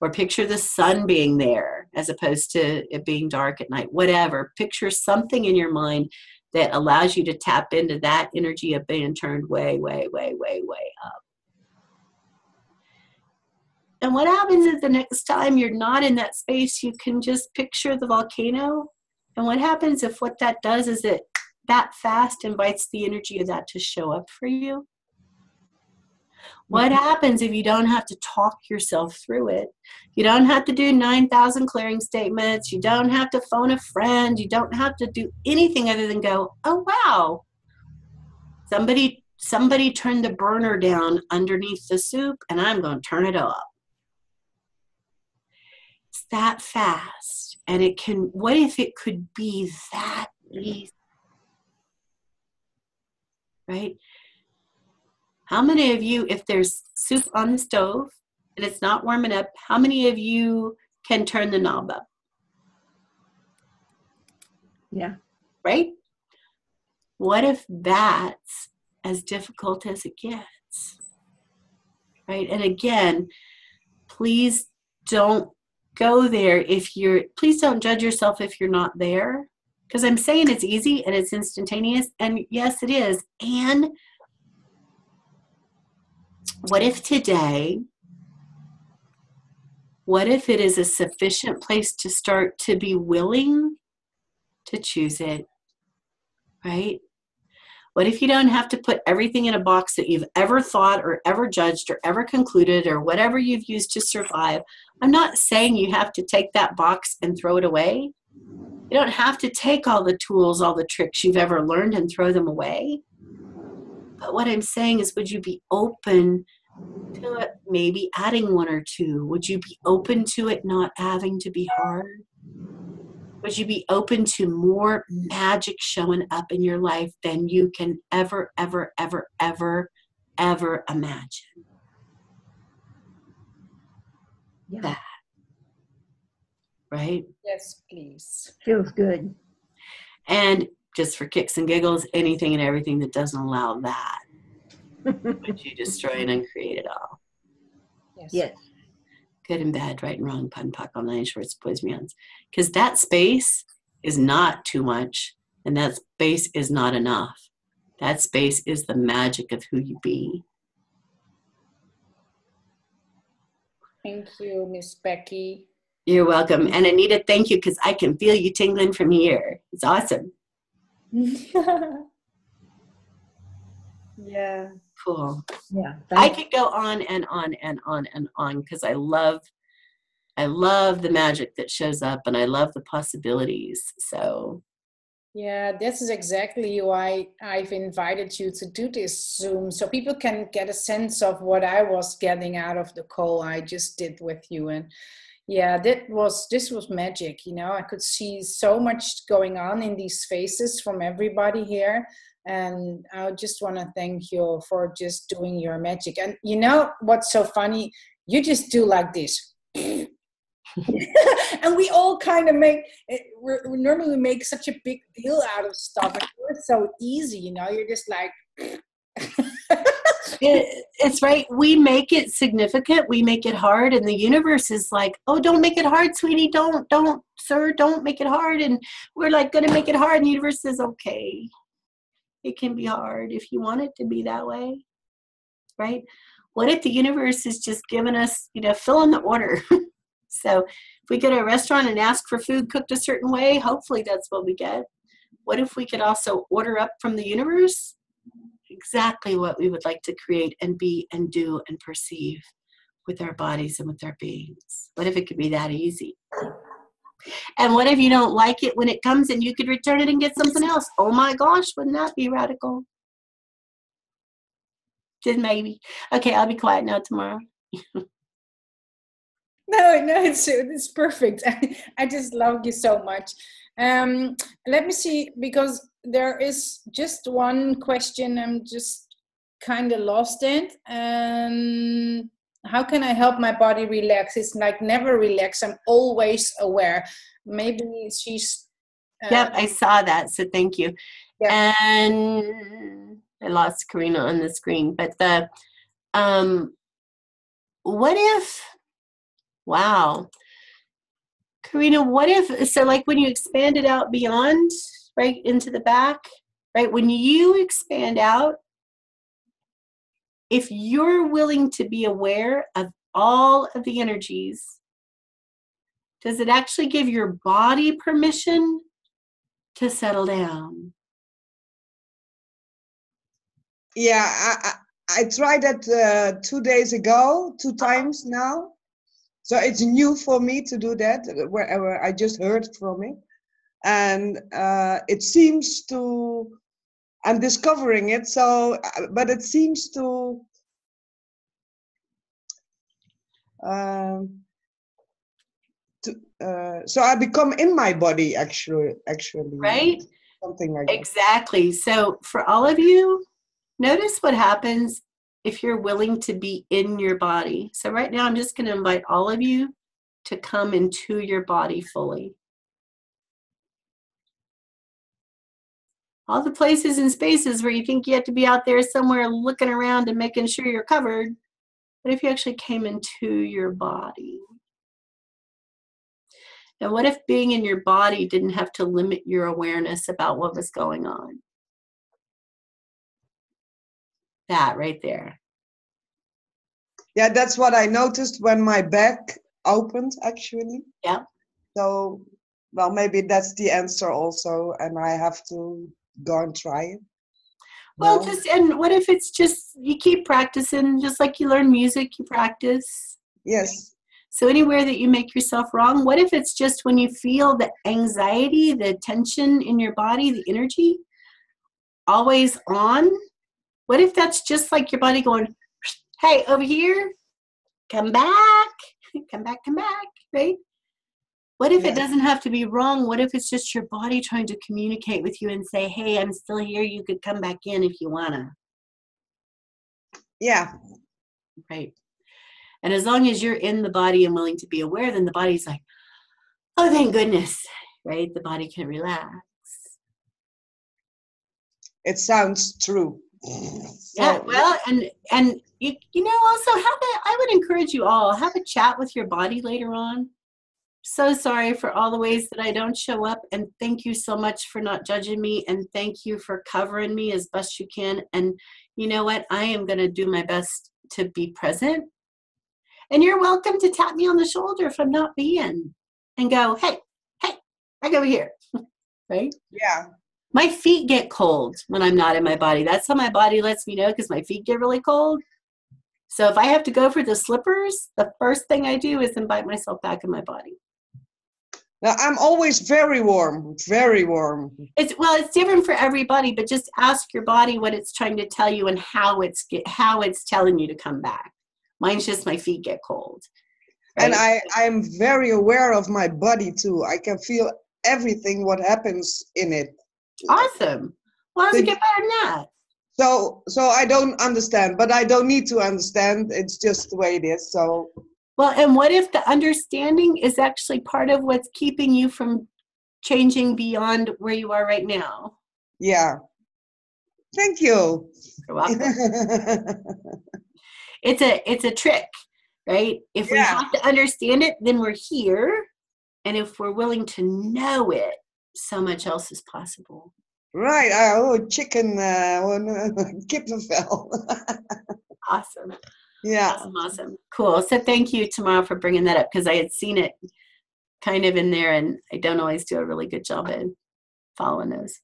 Or picture the sun being there as opposed to it being dark at night. Whatever. Picture something in your mind that allows you to tap into that energy of being turned way, way, way, way, way up. And what happens is the next time you're not in that space, you can just picture the volcano. And what happens if what that does is it that fast invites the energy of that to show up for you? What happens if you don't have to talk yourself through it? You don't have to do 9,000 clearing statements. You don't have to phone a friend. You don't have to do anything other than go, oh, wow. Somebody turned the burner down underneath the soup, and I'm going to turn it up. It's that fast. And what if it could be that easy? Right? How many of you, if there's soup on the stove and it's not warming up, how many of you can turn the knob up? Yeah. Right? What if that's as difficult as it gets? Right? And again, please don't go there please don't judge yourself if you're not there. Because I'm saying it's easy and it's instantaneous. And yes, it is. And what if today, what if it is a sufficient place to start to be willing to choose it, right? What if you don't have to put everything in a box that you've ever thought or ever judged or ever concluded or whatever you've used to survive? I'm not saying you have to take that box and throw it away. You don't have to take all the tools, all the tricks you've ever learned and throw them away. But what I'm saying is, would you be open to it maybe adding one or two? Would you be open to it not having to be hard? Would you be open to more magic showing up in your life than you can ever, ever, ever, ever, ever imagine? Yeah. That. Right? Yes, please. Feels good. And just for kicks and giggles, anything and everything that doesn't allow that, would you destroy and uncreate it all? Yes. Yes. Good and bad, right and wrong, pun, puck, online, shorts, boys, meons. Because that space is not too much, and that space is not enough. That space is the magic of who you be. Thank you, Miss Becky. You're welcome. And Anita, thank you, because I can feel you tingling from here. It's awesome. Yeah. Cool. Yeah. I could go on and on and on and on because I love the magic that shows up, and I love the possibilities. So Yeah, this is exactly why I've invited you to do this Zoom, so people can get a sense of what I was getting out of the call I just did with you. And yeah, this was magic. You know, I could see so much going on in these faces from everybody here. And I just want to thank you for just doing your magic. And you know what's so funny? You just do like this. And we all kind of we normally make such a big deal out of stuff. And it's so easy, you know, you're just like. it's right. We make it significant. We make it hard. And the universe is like, oh, don't make it hard, sweetie. Don't, sir, don't make it hard. And we're like, going to make it hard. And the universe says, okay, it can be hard if you want it to be that way. Right? What if the universe is just giving us, fill in the order? So if we go to a restaurant and ask for food cooked a certain way, hopefully that's what we get. What if we could also order up from the universe exactly what we would like to create and be and do and perceive with our bodies and with our beings? What if it could be that easy? And what if you don't like it when it comes and you could return it and get something else? Oh my gosh, wouldn't that be radical? Just maybe. Okay, I'll be quiet now tomorrow. No, it's perfect. I just love you so much. Let me see, because there is just one question I'm just kind of lost in. How can I help my body relax? It's like never relax. I'm always aware. Maybe she's... Yep, I saw that. So thank you. Yeah. And I lost Karina on the screen. But what if... Wow. Karina, what if, so like when you expand it out beyond, right, into the back, right, when you expand out, if you're willing to be aware of all of the energies, does it actually give your body permission to settle down? Yeah, I tried that 2 days ago, 2 times now. So it's new for me to do that, wherever I just heard from it. And it seems to, I'm discovering it, so, but it seems to, so I become in my body, actually. Right? Something like that. Exactly. So for all of you, notice what happens if you're willing to be in your body. So right now, I'm just going to invite all of you to come into your body fully. All the places and spaces where you think you have to be out there somewhere looking around and making sure you're covered. What if you actually came into your body? And what if being in your body didn't have to limit your awareness about what was going on? That right there. Yeah, that's what I noticed when my back opened, actually. Yeah. So, well, maybe that's the answer also, and I have to go and try it. Well, No. and what if it's just, you keep practicing, just like you learn music, you practice. Yes. So anywhere that you make yourself wrong, what if it's just when you feel the anxiety, the tension in your body, the energy always on? What if that's just like your body going, hey, over here, come back, come back, right? What if it doesn't have to be wrong? What if it's just your body trying to communicate with you and say, hey, I'm still here. You could come back in if you want to. Yeah. Right. And as long as you're in the body and willing to be aware, then the body's like, oh, thank goodness, right? The body can relax. It sounds true. Yeah, well, and you know, also I would encourage you all, have a chat with your body later on. So sorry for all the ways that I don't show up, and thank you so much for not judging me, and thank you for covering me as best you can. And you know what? I am going to do my best to be present. And you're welcome to tap me on the shoulder if I'm not being, and go, hey, back over here, right? Yeah. My feet get cold when I'm not in my body. That's how my body lets me know, because my feet get really cold. So if I have to go for the slippers, the first thing I do is invite myself back in my body. Now, I'm always very warm, very warm. It's different for everybody, but just ask your body what it's trying to tell you and how it's telling you to come back. Mine's just my feet get cold. Right? And I'm very aware of my body too. I can feel everything what happens in it. Awesome. Well, how does it get better than that? So I don't understand, but I don't need to understand. It's just the way it is. So. Well, and what if the understanding is actually part of what's keeping you from changing beyond where you are right now? Yeah. Thank you. You're welcome. It's a trick, right? If we have to understand it, then we're here. And if we're willing to know it, so much else is possible. Right. Chicken, kippenvel. Awesome. Yeah. Awesome. Cool. So thank you, Tamara, for bringing that up, because I had seen it kind of in there, and I don't always do a really good job at following those.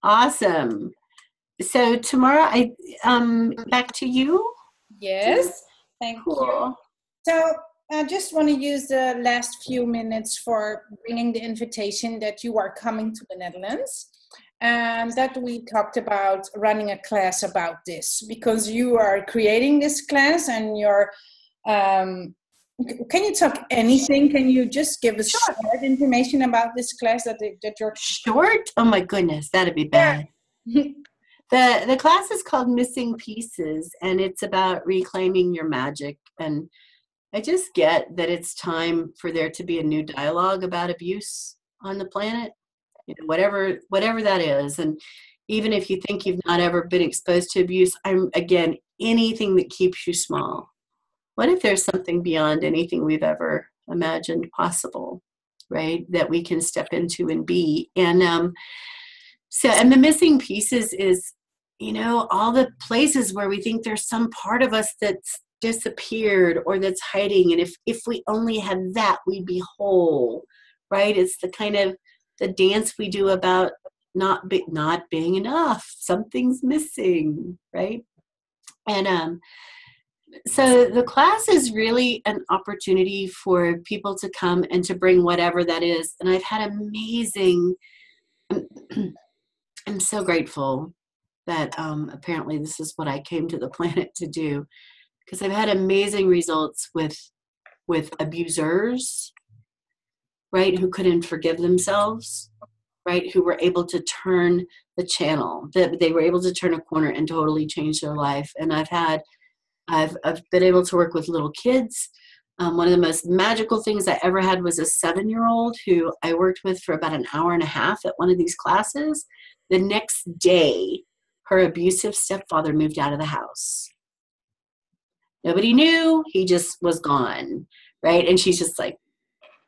Awesome. So Tamara, back to you. Yes. Thank you. So I just want to use the last few minutes for bringing the invitation that you are coming to the Netherlands, and that we talked about running a class about this, because you are creating this class, and you're can you talk anything? Can you just give us short information about this class that you're short? Oh my goodness, that'd be bad. The class is called Missing Pieces, and it's about reclaiming your magic. And I just get that it's time for there to be a new dialogue about abuse on the planet, whatever that is. And even if you think you've not ever been exposed to abuse, anything that keeps you small. What if there's something beyond anything we've ever imagined possible, right? That we can step into and be. And and the missing pieces is, all the places where we think there's some part of us that's disappeared or that's hiding, and if we only had that, we'd be whole, right? It's the kind of the dance we do about not being enough. Something's missing, right? And so the class is really an opportunity for people to come and to bring whatever that is. And I've had amazing, I'm so grateful that apparently this is what I came to the planet to do, because I've had amazing results with abusers, right, who couldn't forgive themselves, right, who were able to turn the channel, that they were able to turn a corner and totally change their life. And I've been able to work with little kids. One of the most magical things I ever had was a 7-year-old who I worked with for about an hour and a half at one of these classes. The next day, her abusive stepfather moved out of the house. Nobody knew. He just was gone, right? And she's just like,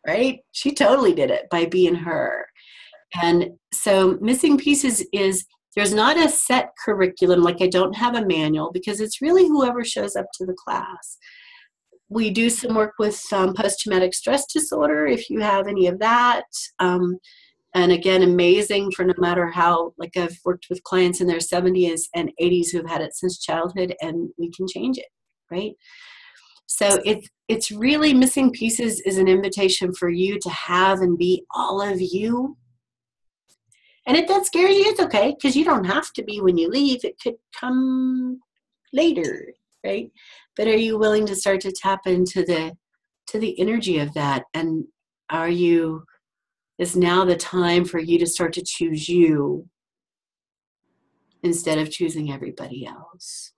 right? She totally did it by being her. And so Missing Pieces is, there's not a set curriculum, like I don't have a manual, because it's really whoever shows up to the class. We do some work with post-traumatic stress disorder, if you have any of that. And again, amazing for no matter how, like I've worked with clients in their 70s and 80s who've had it since childhood, and we can change it, right? So it's really, missing pieces is an invitation for you to have and be all of you. And if that scares you, it's okay, because you don't have to be when you leave. It could come later, right? But are you willing to start to tap into the energy of that? And is now the time for you to start to choose you instead of choosing everybody else?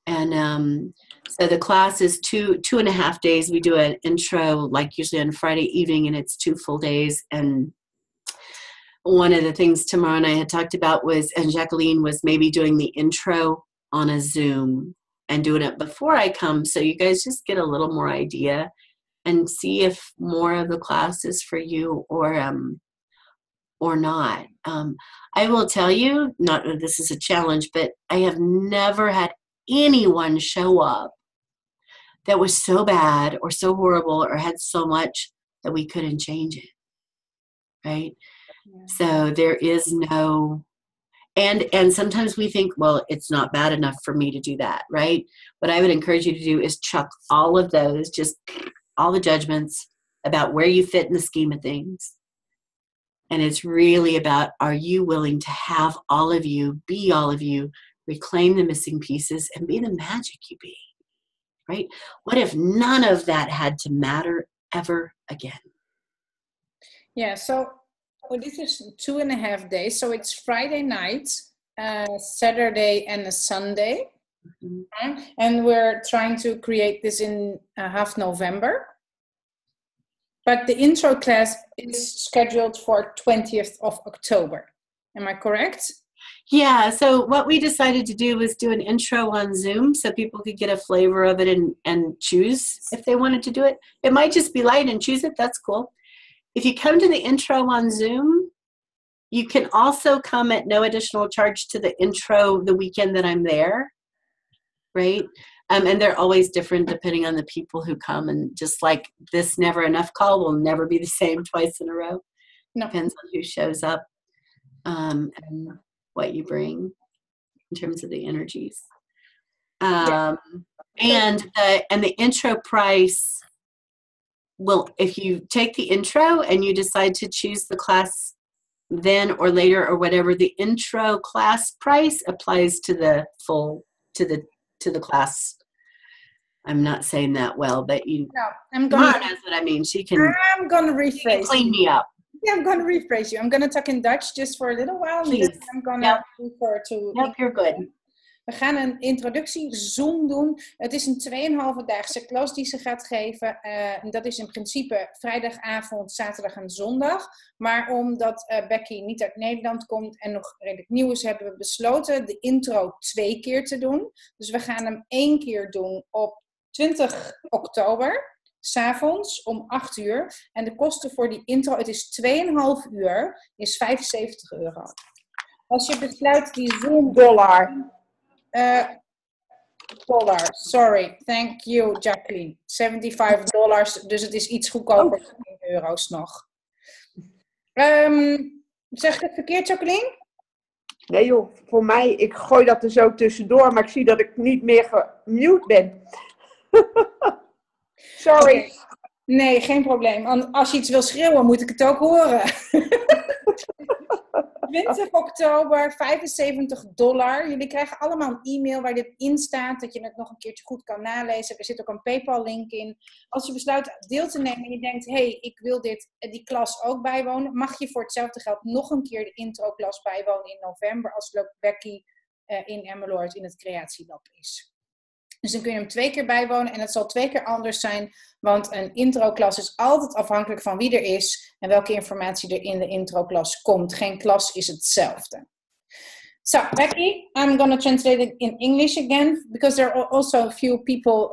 And so the class is 2.5 days. We do an intro, like usually on Friday evening, and it's 2 full days. And one of the things Tamara and I had talked about was, and Jacqueline, was maybe doing the intro on a Zoom and doing it before I come, so you guys just get a little more idea and see if more of the class is for you or not. I will tell you, not that this is a challenge, but I have never had anyone show up that was so bad or so horrible or had so much that we couldn't change it, right? Yeah. So there is no, and sometimes we think, well, it's not bad enough for me to do that, right? What I would encourage you to do is chuck all of those, just all the judgments about where you fit in the scheme of things. And it's really about, are you willing to have all of you, be all of you, reclaim the missing pieces, and be the magic you be, right? What if none of that had to matter ever again? Yeah, so this is 2.5 days. So it's Friday night, Saturday, and a Sunday. Mm-hmm. And we're trying to create this in half November. But the intro class is scheduled for 20th of October. Am I correct? Yeah, so what we decided to do was do an intro on Zoom so people could get a flavor of it and choose if they wanted to do it. It might just be light and choose it. That's cool. If you come to the intro on Zoom, you can also come at no additional charge to the intro the weekend that I'm there, right? And they're always different depending on the people who come. And just like this Never Enough call will never be the same twice in a row. No. Depends on who shows up and what you bring in terms of the energies. And the intro price will, if you take the intro and you decide to choose the class then or later or whatever, the intro class price applies to the full, to the class. I'm not saying that well, but Mara knows what I mean. I'm going to rephrase. Clean me up. Yeah, I'm going to rephrase you. I'm going to talk in Dutch just for a little while. Please. And then I'm going to refer to... Yep, you're good. We gaan een introductie Zoom doen. Het is een 2,5-daagse klas die ze gaat geven. Dat is in principe vrijdagavond, zaterdag en zondag. Maar omdat Becky niet uit Nederland komt en nog redelijk nieuw is, hebben we besloten de intro 2 keer te doen. Dus we gaan hem 1 keer doen op 20 oktober. 'S'avonds om 8 uur. En de kosten voor die intro, het is 2,5 uur, is €75. Als je besluit die Zoom... Dollar. Sorry, thank you Jacqueline. $75, dus het is iets goedkoper dan €10 nog. Zeg ik het verkeerd, Jacqueline? Nee joh, voor mij, ik gooi dat er zo tussendoor, maar ik zie dat ik niet meer gemute ben. Sorry. Okay. Nee, geen probleem. Als je iets wil schreeuwen, moet ik het ook horen. 20 oktober, $75. Jullie krijgen allemaal een e-mail waar dit in staat, dat je het nog een keertje goed kan nalezen. Er zit ook een PayPal-link in. Als je besluit deel te nemen en je denkt, hey, ik wil die klas ook bijwonen, mag je voor hetzelfde geld nog een keer de intro-klas bijwonen in november, als Becky in Emmeloord in het creatielab is. Dus dan kun je hem 2 keer bijwonen en het zal 2 keer anders zijn, want een intro-klas is altijd afhankelijk van wie er is en welke informatie er in de intro-klas komt. Geen klas is hetzelfde. So, Becky, I'm going to translate it in English again, because there are also a few people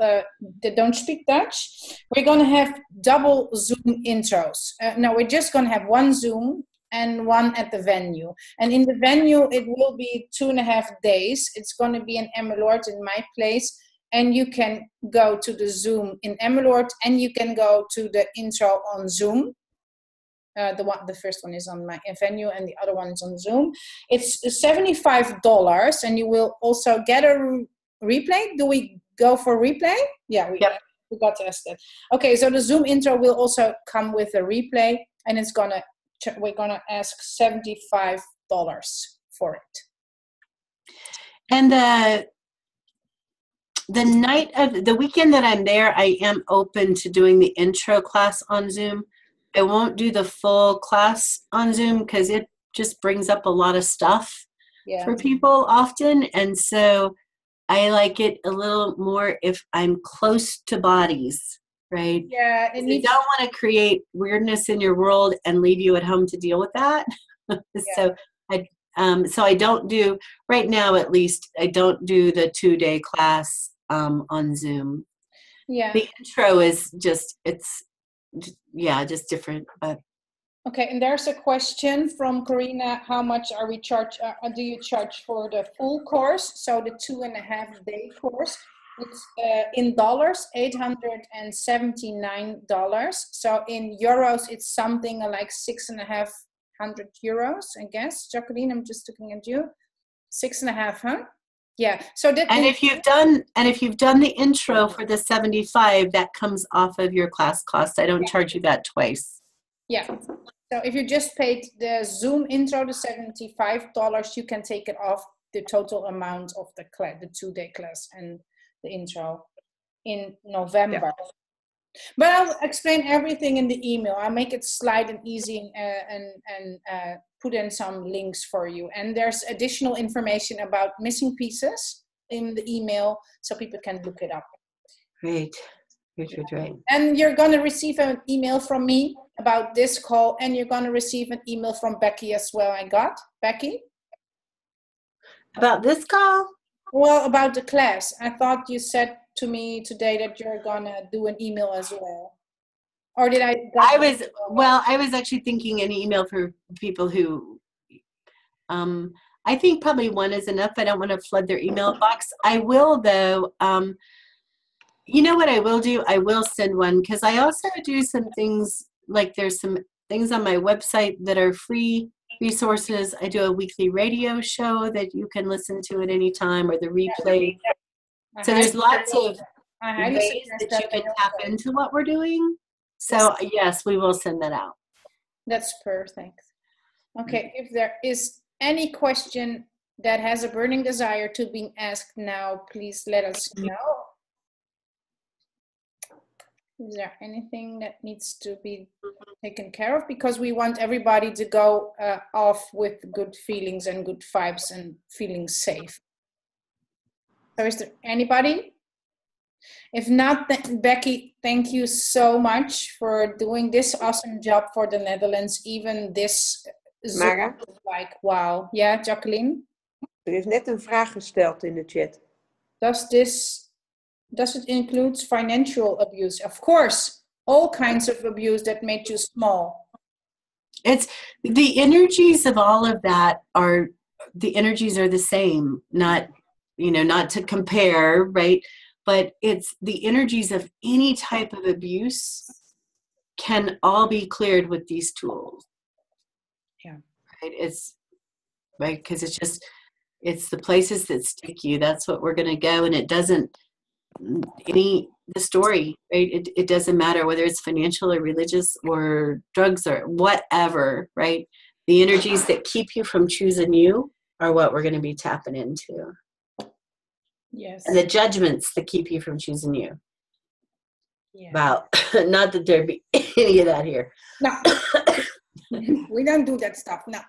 that don't speak Dutch. We're going to have double Zoom intros. No, we're just going to have one Zoom and one at the venue. And in the venue, it will be 2.5 days. It's going to be in Emmeloord, in my place. And you can go to the Zoom in Emmeloord and you can go to the intro on Zoom. The first one is on my venue, and the other one is on Zoom. It's $75, and you will also get a replay. Do we go for replay? Yeah, we got to ask that. Okay, so the Zoom intro will also come with a replay, and we're gonna ask $75 for it. And the weekend that I'm there, I am open to doing the intro class on Zoom. I won't do the full class on Zoom because it just brings up a lot of stuff for people often. And so I like it a little more if I'm close to bodies, right? Yeah. You don't want to create weirdness in your world and leave you at home to deal with that. So I don't do, right now at least, I don't do the 2-day class on Zoom. Yeah. The intro is just different. But okay, and there's a question from Karina. How much are we do you charge for the full course? So the 2.5-day course, it's in dollars, $879. So in euros, it's something like 6,500 euros, I guess. Jacqueline, I'm just looking at you. 6.5, huh? Yeah. So that. And if you've done the intro for the 75, that comes off of your class cost. I don't charge you that twice. Yeah. So if you just paid the Zoom intro, the $75, you can take it off the total amount of the 2-day class and the intro in November. Yeah. But I'll explain everything in the email. I'll make it slide and easy and put in some links for you. And there's additional information about missing pieces in the email so people can look it up. Great. And you're going to receive an email from me about this call, and you're going to receive an email from Becky as well. I got Becky? About this call? Well, about the class. I thought you said to me today that you're going to do an email as well. Or did I? I was actually thinking an email for people who, I think probably one is enough. I don't want to flood their email box. I will, though. You know what I will do? I will send one, because I also do some things, like there's some things on my website that are free resources. I do a weekly radio show that you can listen to at any time, or the replay. So there's lots of ways that you can tap into what we're doing. So yes, we will send that out. That's perfect. Okay, if there is any question that has a burning desire to be asked now, please let us know. Is there anything that needs to be taken care of? Because we want everybody to go off with good feelings and good vibes and feeling safe. So is there anybody? If not, Becky, thank you so much for doing this awesome job for the Netherlands. Even this Mara? like, wow. Yeah, Jacqueline? Er is net een vraag gesteld in de chat. Does it include financial abuse? Of course, all kinds of abuse that made you small. It's the energies of all of that are the same, not to compare, right? But it's the energies of any type of abuse can all be cleared with these tools. Yeah. Right. It's right, because it's the places that stick you. That's what we're going to go. And it doesn't, the story, right? It doesn't matter whether it's financial or religious or drugs or whatever, right? The energies that keep you from choosing you are what we're going to be tapping into. Yes. And the judgments that keep you from choosing you. Yeah. Wow. Not that there'd be any of that here. No. We don't do that stuff. No.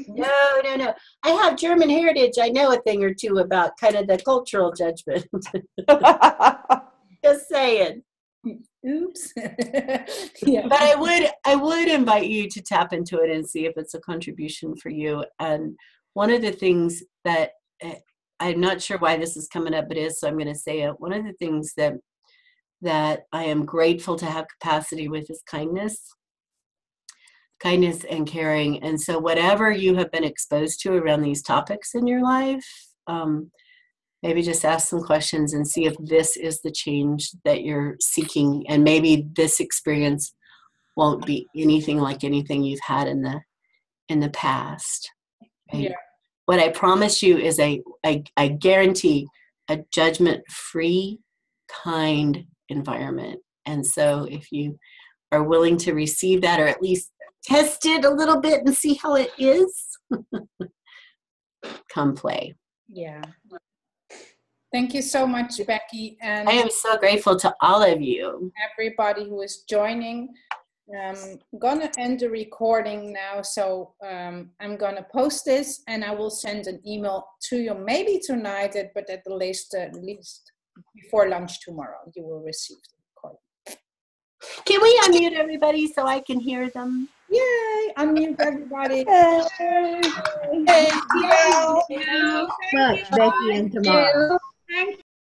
No. I have German heritage. I know a thing or two about kind of the cultural judgment. Just saying. Oops. Yeah. But I would invite you to tap into it and see if it's a contribution for you. And one of the things that I'm not sure why this is coming up, but it is, so I'm going to say it. One of the things that I am grateful to have capacity with is kindness and caring. And so whatever you have been exposed to around these topics in your life, maybe just ask some questions and see if this is the change that you're seeking. And maybe this experience won't be anything like anything you've had in the past. Right? Yeah. What I promise you is I guarantee a judgment-free, kind environment. And so if you are willing to receive that, or at least test it a little bit and see how it is, come play. Yeah. Thank you so much, Becky. And I am so grateful to all of you. Everybody who is joining. I'm gonna end the recording now, so I'm gonna post this and I will send an email to you, maybe tonight, but at the least before lunch tomorrow, you will receive the recording. Can we unmute everybody so I can hear them? Yay! Unmute everybody. Much, Becky and Tamara.